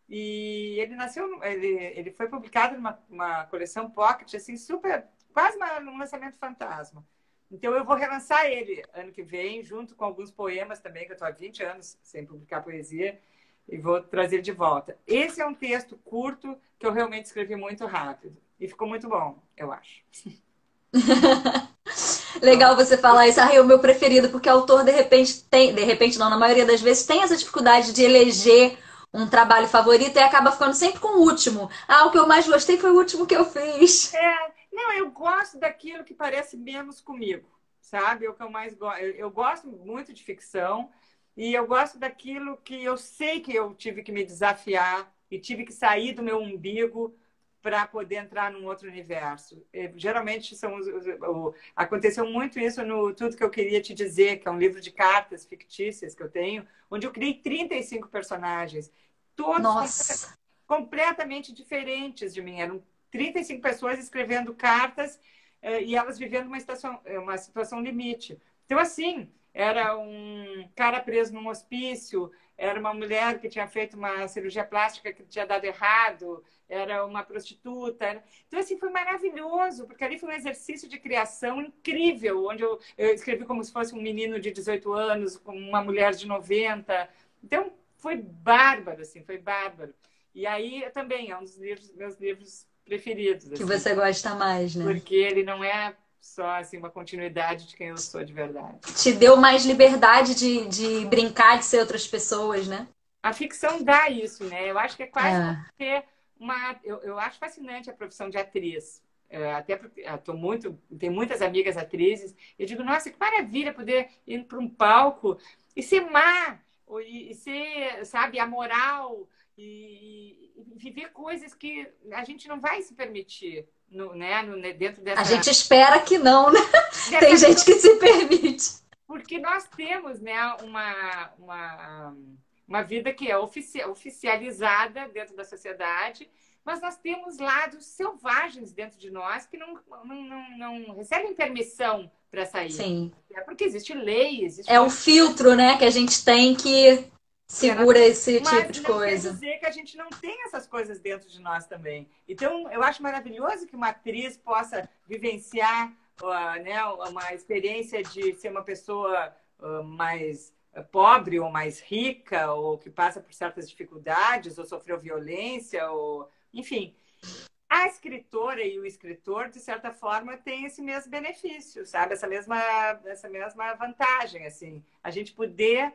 E ele foi publicado numa coleção Pocket, assim, super, quase um lançamento fantasma. Então eu vou relançar ele ano que vem, junto com alguns poemas também, que eu estou há 20 anos sem publicar poesia, e vou trazer de volta. Esse é um texto curto que eu realmente escrevi muito rápido. E ficou muito bom, eu acho. Legal você falar isso. Ah, é o meu preferido, porque o autor, de repente, tem, de repente não, na maioria das vezes, tem essa dificuldade de eleger um trabalho favorito e acaba ficando sempre com o último. Ah, o que eu mais gostei foi o último que eu fiz. Não, eu gosto daquilo que parece menos comigo, sabe? É o que eu mais gosto. Eu gosto muito de ficção e eu gosto daquilo que eu sei que eu tive que me desafiar e tive que sair do meu umbigo para poder entrar num outro universo. Geralmente aconteceu muito isso no Tudo que eu queria te dizer, que é um livro de cartas fictícias que eu tenho, onde eu criei 35 personagens, todos Nossa. completamente diferentes de mim. Eram 35 pessoas escrevendo cartas e elas vivendo uma situação limite. Então, assim, era um cara preso num hospício, era uma mulher que tinha feito uma cirurgia plástica que tinha dado errado, era uma prostituta. Então, assim, foi maravilhoso, porque ali foi um exercício de criação incrível, onde eu escrevi como se fosse um menino de 18 anos, com uma mulher de 90. Então, foi bárbaro, assim, foi bárbaro. E aí, também, é um dos meus livros preferidos. Que assim, você gosta mais, né? porque ele não é só assim, uma continuidade de quem eu sou de verdade. Te deu mais liberdade de brincar, de ser outras pessoas, né? A ficção dá isso, né? Eu acho que é quase É. ter uma. Eu acho fascinante a profissão de atriz. Até porque tem muitas amigas atrizes. Eu digo, nossa, que maravilha poder ir para um palco e ser má, e ser, sabe, amoral, e viver coisas que a gente não vai se permitir dentro A dessa. gente espera que não, né? Tem gente que se permite. Porque nós temos, né, uma vida que é oficializada dentro da sociedade, mas nós temos lados selvagens dentro de nós que não recebem permissão para sair. Sim. É porque existe lei, existe... É o filtro, né, que a gente tem que segura esse tipo de Mas não coisa. quer dizer que a gente não tem essas coisas dentro de nós também. Então, eu acho maravilhoso que uma atriz possa vivenciar né, uma experiência de ser uma pessoa mais pobre ou mais rica, ou que passa por certas dificuldades, ou sofreu violência, ou enfim. A escritora e o escritor, de certa forma, têm esse mesmo benefício, sabe? Essa mesma vantagem, assim. A gente poder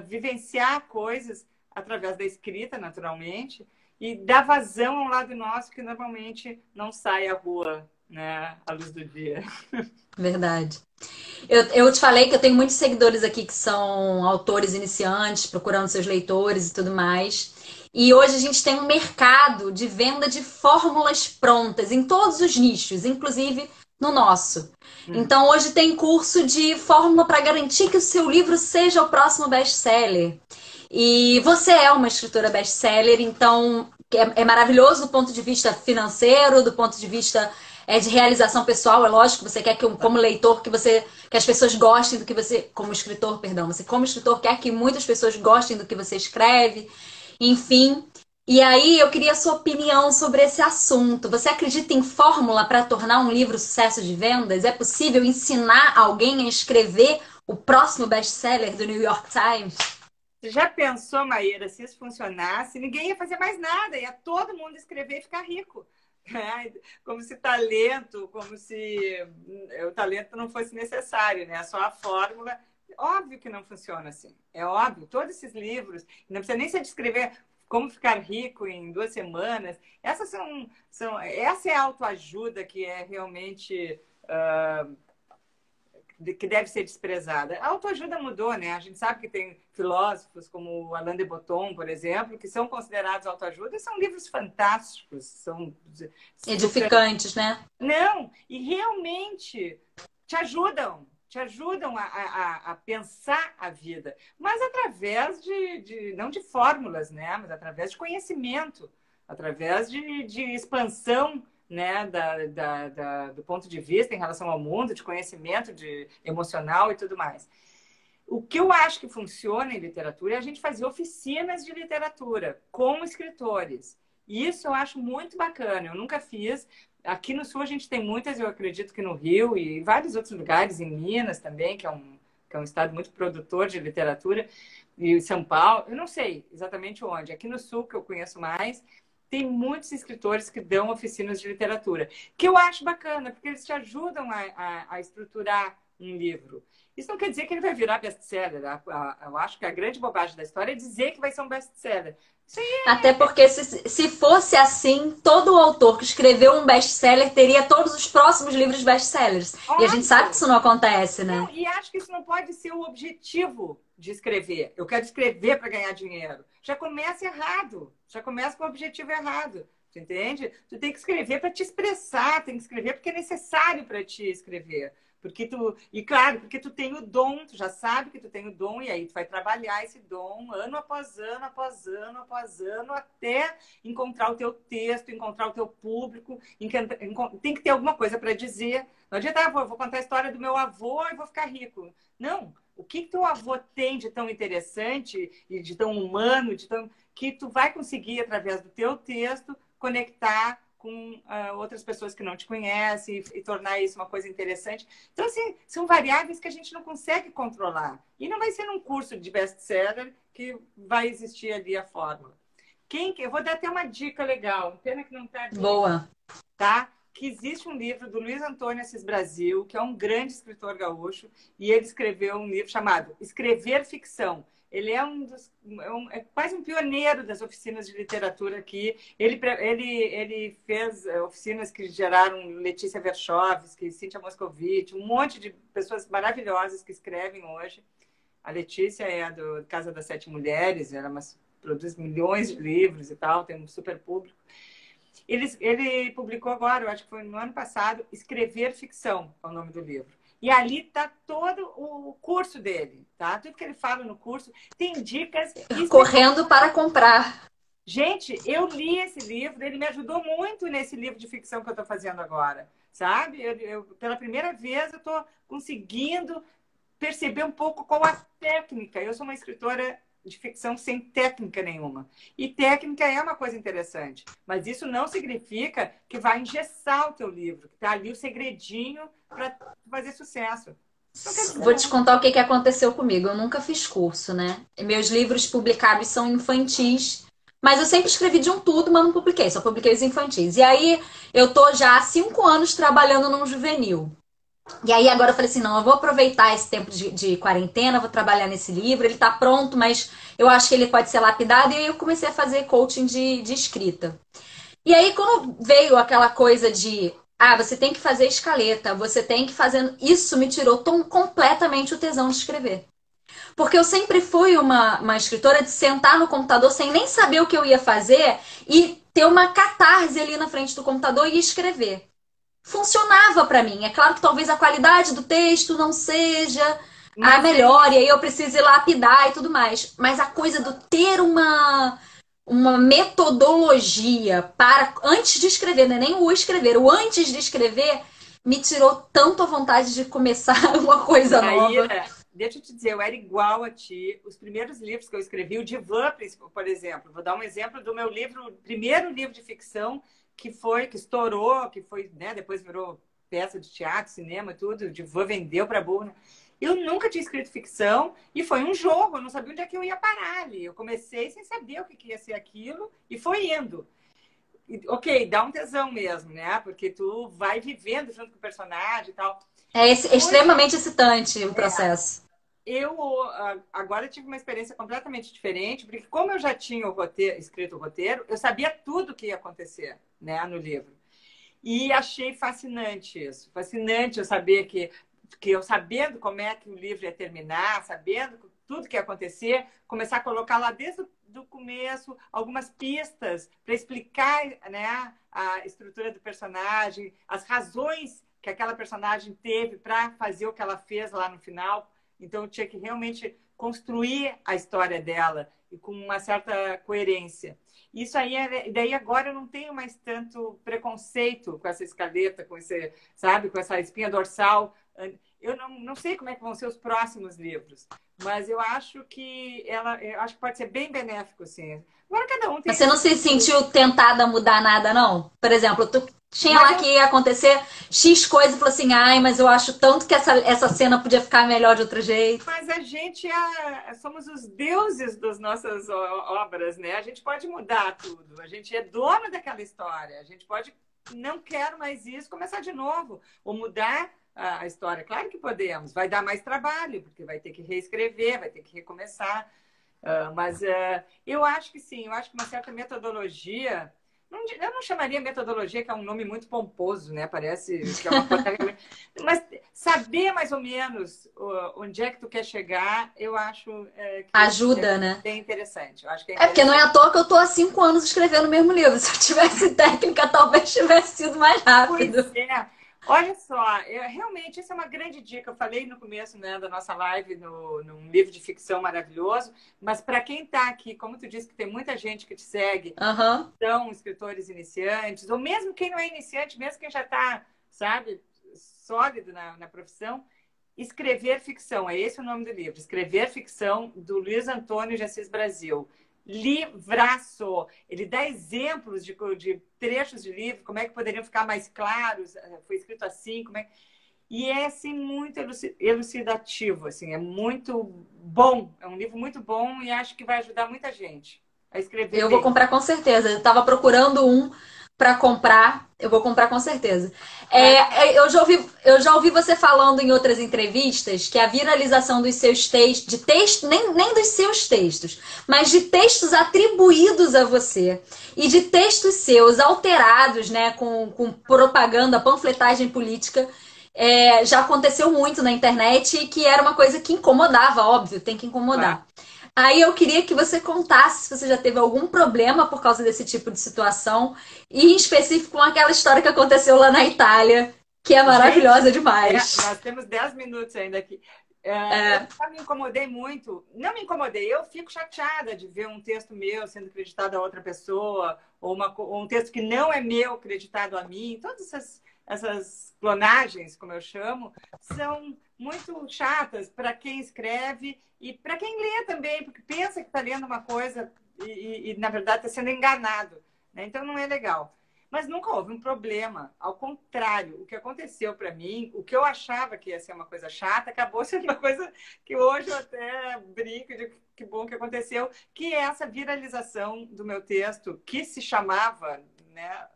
vivenciar coisas através da escrita, naturalmente, e dar vazão a um lado nosso que normalmente não sai à rua, né, à luz do dia. Verdade. Eu te falei que eu tenho muitos seguidores aqui que são autores iniciantes, procurando seus leitores e tudo mais. E hoje a gente tem um mercado de venda de fórmulas prontas em todos os nichos, inclusive no nosso. Então hoje tem curso de fórmula para garantir que o seu livro seja o próximo best-seller. E você é uma escritora best-seller, então é maravilhoso do ponto de vista financeiro, do ponto de vista de realização pessoal. É lógico que você quer que, como leitor, que as pessoas gostem do que você, como escritor, perdão, você como escritor quer que muitas pessoas gostem do que você escreve, enfim. E aí eu queria a sua opinião sobre esse assunto. Você acredita em fórmula para tornar um livro sucesso de vendas? É possível ensinar alguém a escrever o próximo best-seller do New York Times? Você já pensou, Maíra, se isso funcionasse, ninguém ia fazer mais nada, ia todo mundo escrever e ficar rico. Como se como se o talento não fosse necessário, né? Só a fórmula. Óbvio que não funciona assim. É óbvio. Todos esses livros, não precisa nem se descrever como ficar rico em 2 semanas. Essa é a autoajuda que é realmente que deve ser desprezada. A autoajuda mudou, né? A gente sabe que tem filósofos como Alain de Botton, por exemplo, que são considerados autoajuda e são livros fantásticos, são edificantes, né? Não, e realmente te ajudam a pensar a vida, mas através não de fórmulas, né? Mas através de conhecimento, através de expansão, né, do ponto de vista em relação ao mundo, de conhecimento emocional e tudo mais. O que eu acho que funciona em literatura é a gente fazer oficinas de literatura com escritores. E isso eu acho muito bacana. Eu nunca fiz. Aqui no Sul a gente tem muitas, eu acredito que no Rio e em vários outros lugares, em Minas também, que é um estado muito produtor de literatura, e São Paulo, eu não sei exatamente onde. Aqui no Sul, que eu conheço mais, tem muitos escritores que dão oficinas de literatura, que eu acho bacana, porque eles te ajudam a estruturar um livro. Isso não quer dizer que ele vai virar best-seller. Eu acho que a grande bobagem da história é dizer que vai ser um best-seller. Até porque se fosse assim, todo autor que escreveu um best-seller teria todos os próximos livros best-sellers. E a gente sabe que isso não acontece, né? Não, e acho que isso não pode ser o objetivo de escrever. Eu quero escrever para ganhar dinheiro. Já começa errado. Já começa com o objetivo errado. Tu entende? Tu tem que escrever para te expressar, tem que escrever porque é necessário para te escrever. E claro, porque tu tem o dom, tu já sabe que tu tem o dom, e aí tu vai trabalhar esse dom ano após ano, após ano, após ano, até encontrar o teu texto, encontrar o teu público, tem que ter alguma coisa para dizer. Não adianta, vou contar a história do meu avô e vou ficar rico. Não, o que teu avô tem de tão interessante e de tão humano, que tu vai conseguir, através do teu texto, conectar com outras pessoas que não te conhecem e tornar isso uma coisa interessante. Então, assim, são variáveis que a gente não consegue controlar. E não vai ser num curso de best-seller que vai existir ali a fórmula. Eu vou dar até uma dica legal, pena que não está aqui. Boa. Tá? Que existe um livro do Luiz Antônio Assis Brasil, que é um grande escritor gaúcho, e ele escreveu um livro chamado Escrever Ficção. Ele é é quase um pioneiro das oficinas de literatura aqui. Ele fez oficinas que geraram Letícia Verchovsky, Cíntia Moscovitch, um monte de pessoas maravilhosas que escrevem hoje. A Letícia é do Casa das Sete Mulheres, produz milhões de livros e tal, tem um super público. Ele publicou agora, eu acho que foi no ano passado, Escrever Ficção, é o nome do livro. E ali está todo o curso dele, tá? Tudo que ele fala no curso tem dicas. Correndo para comprar. Gente, eu li esse livro, ele me ajudou muito nesse livro de ficção que eu estou fazendo agora, sabe? Pela primeira vez, eu estou conseguindo perceber um pouco qual a técnica. Eu sou uma escritora de ficção sem técnica nenhuma. E técnica é uma coisa interessante, mas isso não significa que vai engessar o teu livro, que está ali o segredinho para fazer sucesso. Vou te contar o que aconteceu comigo. Eu nunca fiz curso, né? Meus livros publicados são infantis, mas eu sempre escrevi de um tudo, mas não publiquei, só publiquei os infantis. E aí eu tô já há 5 anos trabalhando num juvenil. E aí agora eu falei assim, não, eu vou aproveitar esse tempo de quarentena, vou trabalhar nesse livro, ele tá pronto, mas eu acho que ele pode ser lapidado, e aí eu comecei a fazer coaching de escrita. E aí quando veio aquela coisa de, você tem que fazer escaleta, você tem que fazer... Isso me tirou completamente o tesão de escrever. Porque eu sempre fui uma escritora de sentar no computador sem nem saber o que eu ia fazer e ter uma catarse ali na frente do computador e escrever. Funcionava pra mim. É claro que talvez a qualidade do texto não seja a melhor, e aí eu preciso lapidar e tudo mais. Mas a coisa do ter uma metodologia para antes de escrever, não é nem o escrever, o antes de escrever me tirou tanto a vontade de começar uma coisa nova. Deixa eu te dizer, eu era igual a ti. Os primeiros livros que eu escrevi, o Divã, por exemplo, vou dar um exemplo do meu primeiro livro de ficção, que estourou, que foi, né, depois virou peça de teatro, cinema, tudo, o Divã vendeu para burro, né? Eu nunca tinha escrito ficção e foi um jogo, eu não sabia onde é que eu ia parar ali. Eu comecei sem saber o que ia ser aquilo e foi indo. Ok, dá um tesão mesmo, né? Porque tu vai vivendo junto com o personagem e tal. É extremamente excitante o processo. Eu agora tive uma experiência completamente diferente, porque como eu já tinha escrito o roteiro, eu sabia tudo o que ia acontecer, né, no livro. E achei fascinante isso. Fascinante eu saber que eu sabendo como é que o livro ia terminar, sabendo tudo que ia acontecer, começar a colocar lá desde o começo algumas pistas para explicar, né, a estrutura do personagem, as razões que aquela personagem teve para fazer o que ela fez lá no final. Então, eu tinha que realmente construir a história dela e com uma certa coerência. Isso aí, daí agora eu não tenho mais tanto preconceito com essa escaleta, com esse, sabe, com essa espinha dorsal. Eu não sei como é que vão ser os próximos livros, mas eu acho que pode ser bem benéfico, assim. Agora cada um tem... Você não se sentiu tentada a mudar nada, não? Por exemplo, tu tinha lá que ia acontecer X coisa e falou assim, mas eu acho tanto que essa cena podia ficar melhor de outro jeito. Mas a gente somos os deuses das nossas obras, né? A gente pode mudar tudo. A gente é dono daquela história. A gente pode, não quero mais isso, começar de novo. Ou mudar a história. Claro que podemos. Vai dar mais trabalho, porque vai ter que reescrever, vai ter que recomeçar. Mas eu acho que sim. Eu acho que uma certa metodologia... Eu não chamaria metodologia, que é um nome muito pomposo, né? Parece que é uma coisa... Mas saber mais ou menos onde é que tu quer chegar, eu acho que ajuda, né? É interessante. Eu acho que porque não é à toa que eu tô há 5 anos escrevendo o mesmo livro. Se eu tivesse técnica, talvez tivesse sido mais rápido. Pois é. Olha só, realmente, essa é uma grande dica. Eu falei no começo, né, da nossa live, num livro de ficção maravilhoso, mas para quem está aqui, como tu disse que tem muita gente que te segue, Aham. são escritores iniciantes, ou mesmo quem não é iniciante, mesmo quem já está, sabe, sólido na profissão, escrever ficção, é esse o nome do livro, Escrever Ficção, do Luiz Antônio de Assis Brasil. Livraço! Ele dá exemplos de trechos de livro, como é que poderiam ficar mais claros, foi escrito assim, como é... E é, assim, muito elucidativo, assim, é muito bom, é um livro muito bom e acho que vai ajudar muita gente a escrever Eu vou bem. comprar com certeza. Eu tava procurando um para comprar. Eu vou comprar com certeza. Eu já ouvi você falando em outras entrevistas que a viralização dos seus textos, de texto, nem dos seus textos, mas de textos atribuídos a você e de textos seus alterados, né, com propaganda, panfletagem política, já aconteceu muito na internet, que era uma coisa que incomodava, óbvio, tem que Claro. incomodar. Aí eu queria que você contasse se você já teve algum problema por causa desse tipo de situação, e em específico com aquela história que aconteceu lá na Itália, que é maravilhosa Gente, demais. nós temos 10 minutos ainda aqui. Eu É, já me incomodei muito. Não me incomodei, eu fico chateada de ver um texto meu sendo creditado a outra pessoa, ou um texto que não é meu creditado a mim. Todas essas clonagens, como eu chamo, são muito chatas para quem escreve e para quem lê também, porque pensa que está lendo uma coisa e na verdade, está sendo enganado, né? Então, não é legal. Mas nunca houve um problema. Ao contrário, o que aconteceu para mim, o que eu achava que ia ser uma coisa chata, acabou sendo uma coisa que hoje eu até brinco de que bom que aconteceu, que é essa viralização do meu texto, que se chamava, né,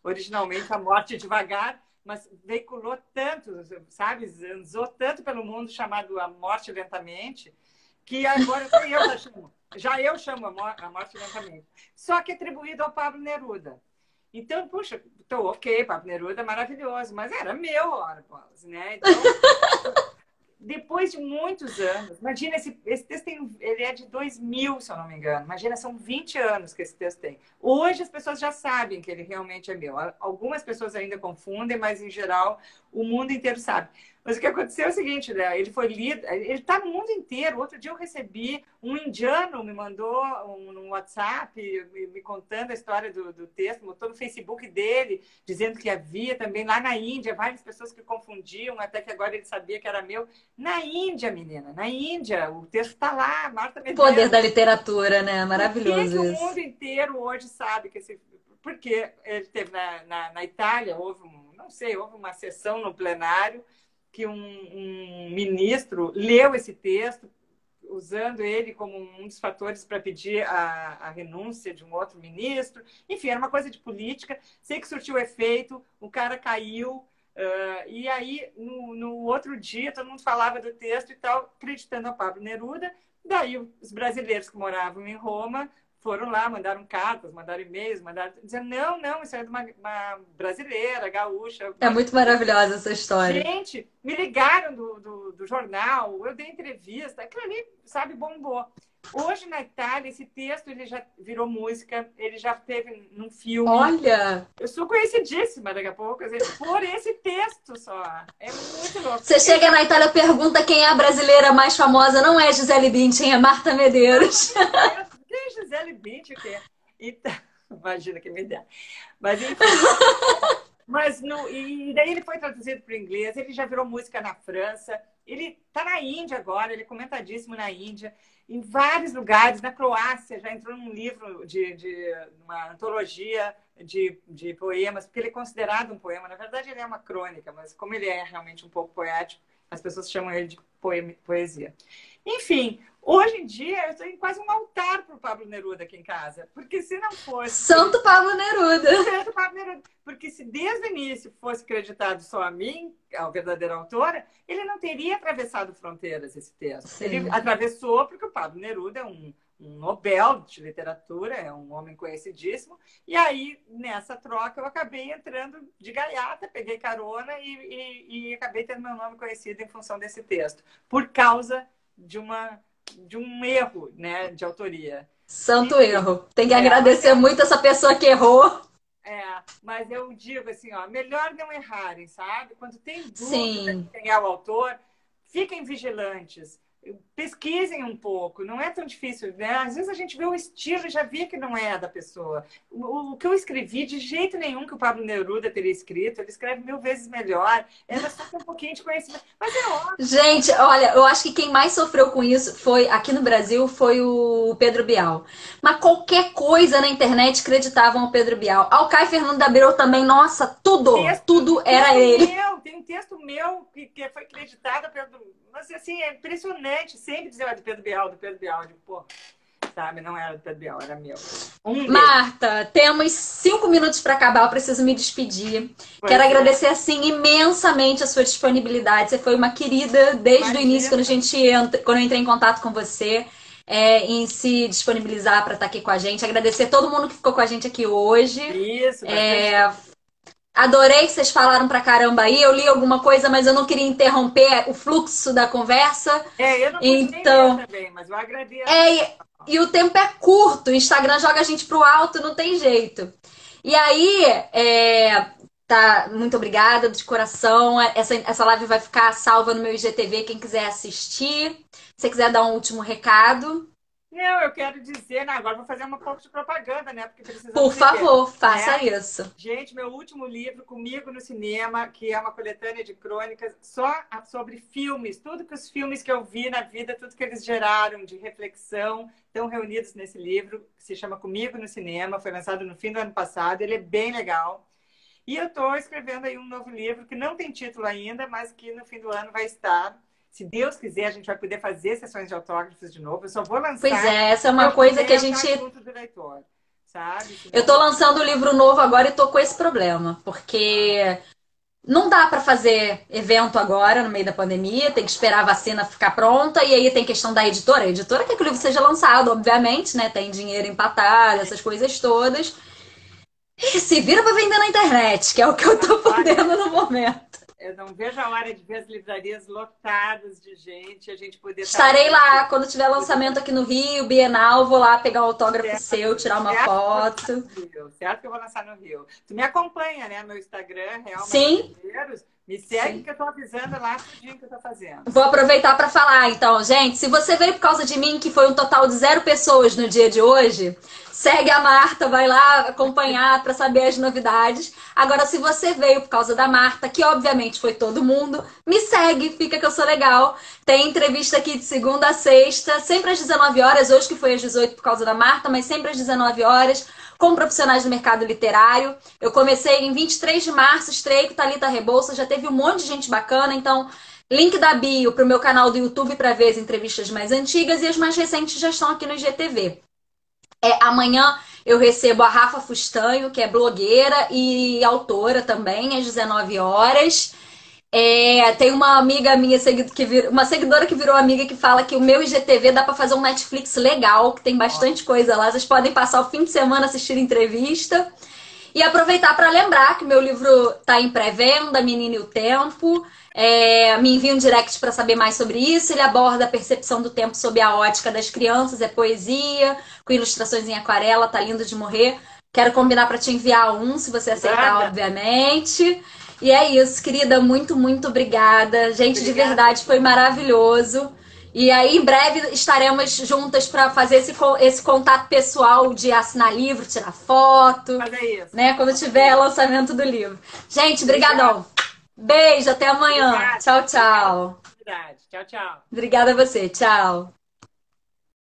originalmente A Morte Devagar, mas veiculou tanto, sabe, zanzou tanto pelo mundo, chamado A Morte Lentamente, que agora até eu já chamo A Morte Lentamente. Só que atribuído ao Pablo Neruda. Então, puxa, tô ok, Pablo Neruda é maravilhoso, mas era meu, ora, né? Então, depois de muitos anos, imagina, esse texto ele é de 2000, se eu não me engano. Imagina, são 20 anos que esse texto tem. Hoje as pessoas já sabem que ele realmente é meu. Algumas pessoas ainda confundem, mas em geral o mundo inteiro sabe. Mas o que aconteceu é o seguinte, né? Ele foi lido, ele está no mundo inteiro. Outro dia eu recebi, um indiano me mandou um WhatsApp me contando a história do texto, botou no Facebook dele, dizendo que havia também lá na Índia várias pessoas que confundiam, até que agora ele sabia que era meu. Na Índia, menina, na Índia, o texto está lá, Marta poder da Medeiros. literatura, né? Por que Maravilhoso que o isso. mundo inteiro hoje sabe que esse... Porque ele teve na Itália, não sei, houve uma sessão no plenário que um ministro leu esse texto, usando ele como um dos fatores para pedir a renúncia de um outro ministro. Enfim, era uma coisa de política. Sei que surtiu efeito, o cara caiu. E aí, no outro dia, todo mundo falava do texto e tal, acreditando a Pablo Neruda. Daí, os brasileiros que moravam em Roma foram lá, mandaram cartas, mandaram e-mails, dizendo, não, isso é de uma brasileira, gaúcha. É muito maravilhosa essa história. Gente, me ligaram do jornal, eu dei entrevista, aquilo ali, sabe, bombou. Hoje, na Itália, esse texto ele já virou música, ele já teve num filme. Olha, Eu sou conhecidíssima daqui a pouco, por esse texto só. É muito louco. você chega na Itália e pergunta quem é a brasileira mais famosa, não é Gisele Bündchen, é Marta Medeiros. Quem é Gisele Bündchen? O quê? Então, imagina que me ideia. Mas, enfim. E daí ele foi traduzido para o inglês, ele já virou música na França, ele está na Índia agora, ele é comentadíssimo na Índia, em vários lugares, na Croácia, já entrou num livro de uma antologia de poemas, porque ele é considerado um poema, na verdade ele é uma crônica, mas como ele é realmente um pouco poético, as pessoas chamam ele de poesia. Enfim, hoje em dia eu tenho quase um altar para o Pablo Neruda aqui em casa, porque se não fosse... Santo Pablo Neruda. Porque se desde o início fosse creditado só a mim, a verdadeira autora, ele não teria atravessado fronteiras, esse texto. Sim. Ele atravessou porque o Pablo Neruda é um Nobel de literatura, é um homem conhecidíssimo. E aí, nessa troca, eu acabei entrando de gaiata, peguei carona e acabei tendo meu nome conhecido em função desse texto, por causa de um erro, né, de autoria. Santo erro. Tem que agradecer mas muito essa pessoa que errou. Mas eu digo assim, ó, melhor não errarem, sabe? Quando tem dúvida Sim. de quem é o autor, fiquem vigilantes. Pesquisem um pouco, não é tão difícil, né? Às vezes a gente vê o estilo e já vê que não é da pessoa. O que eu escrevi, de jeito nenhum que o Pablo Neruda teria escrito, ele escreve 1000 vezes melhor. Era só com um pouquinho de conhecimento. Mas é óbvio. Gente, olha, eu acho que quem mais sofreu com isso foi, aqui no Brasil, foi o Pedro Bial. Mas qualquer coisa na internet acreditavam o Pedro Bial. Alcai Fernando da Abreu também, nossa, tudo era ele. Tem um texto meu que foi acreditado pelo... Mas assim, é impressionante. Sempre dizer do Pedro Bial, do Pedro Bial. Eu digo, pô, sabe, não era do Pedro Bial, era meu. Marta, temos 5 minutos para acabar, eu preciso me despedir. Quero agradecer, assim, imensamente a sua disponibilidade. Você foi uma querida desde o início, quando eu entrei em contato com você, em se disponibilizar para estar aqui com a gente. Agradecer todo mundo que ficou com a gente aqui hoje. Isso, adorei que vocês falaram pra caramba aí. Eu li alguma coisa, mas eu não queria interromper o fluxo da conversa. Eu não pude nem ler também, mas eu agradeço. E o tempo é curto, o Instagram joga a gente pro alto, não tem jeito. E aí, tá, muito obrigada de coração. Essa live vai ficar salva no meu IGTV, quem quiser assistir. Se você quiser dar um último recado. Não, eu quero dizer, agora vou fazer um pouco de propaganda, né? Porque precisamos Por favor, faça isso. Gente, meu último livro, Comigo no Cinema, que é uma coletânea de crônicas só sobre filmes. Tudo que os filmes que eu vi na vida, tudo que eles geraram de reflexão, estão reunidos nesse livro, que se chama Comigo no Cinema. Foi lançado no fim do ano passado. Ele é bem legal. E eu estou escrevendo aí um novo livro, que não tem título ainda, mas que no fim do ano vai estar. Se Deus quiser, a gente vai poder fazer sessões de autógrafos de novo. Eu só vou lançar... Pois é, essa é uma coisa que a gente... Do leitor, sabe? Eu tô lançando o livro novo agora e tô com esse problema. Porque não dá pra fazer evento agora, no meio da pandemia. Tem que esperar a vacina ficar pronta. E aí tem questão da editora. A editora quer que o livro seja lançado, obviamente, né? Tem dinheiro empatado, essas coisas todas. E se vira pra vender na internet, que é o que eu tô podendo no momento. Eu não vejo a hora de ver as livrarias lotadas de gente, a gente poder... Estarei lá, quando tiver lançamento aqui no Rio, Bienal, vou lá pegar um autógrafo seu, tirar uma foto. Certo que eu vou lançar no Rio. Tu me acompanha, né? Meu Instagram, Real Sim. Me segue que eu tô avisando lá tudinho que eu tô fazendo. Vou aproveitar para falar, então, gente, se você veio por causa de mim, que foi um total de 0 pessoas no dia de hoje, segue a Marta, vai lá acompanhar para saber as novidades. Agora, se você veio por causa da Marta, que obviamente foi todo mundo, me segue, fica que eu sou legal. Tem entrevista aqui de segunda a sexta, sempre às 19 horas, hoje que foi às 18 por causa da Marta, mas sempre às 19 horas, com profissionais do mercado literário. Eu comecei em 23 de março, estreiei com Thalita Rebouças, já teve um monte de gente bacana, então link da bio para o meu canal do YouTube para ver as entrevistas mais antigas e as mais recentes já estão aqui no IGTV. Amanhã eu recebo a Rafa Fustanho, que é blogueira e autora também, às 19 horas. Tem uma amiga minha, uma seguidora que virou amiga, que fala que o meu IGTV dá para fazer um Netflix legal, que tem bastante coisa lá. Vocês podem passar o fim de semana assistindo entrevista. E aproveitar para lembrar que o meu livro está em pré-venda, Menina e o Tempo. Me envia um direct para saber mais sobre isso. Ele aborda a percepção do tempo sob a ótica das crianças, é poesia, com ilustrações em aquarela, tá lindo de morrer. Quero combinar para te enviar um, se você aceitar, obviamente. E é isso, querida, muito, muito obrigada. Gente, de verdade, foi maravilhoso. E aí, em breve, estaremos juntas para fazer esse contato pessoal de assinar livro, tirar foto. Fazer isso. Né, quando tiver lançamento do livro. Gente, brigadão. Beijo, até amanhã. Obrigada. Tchau, tchau. Tchau, tchau. Obrigada a você, tchau.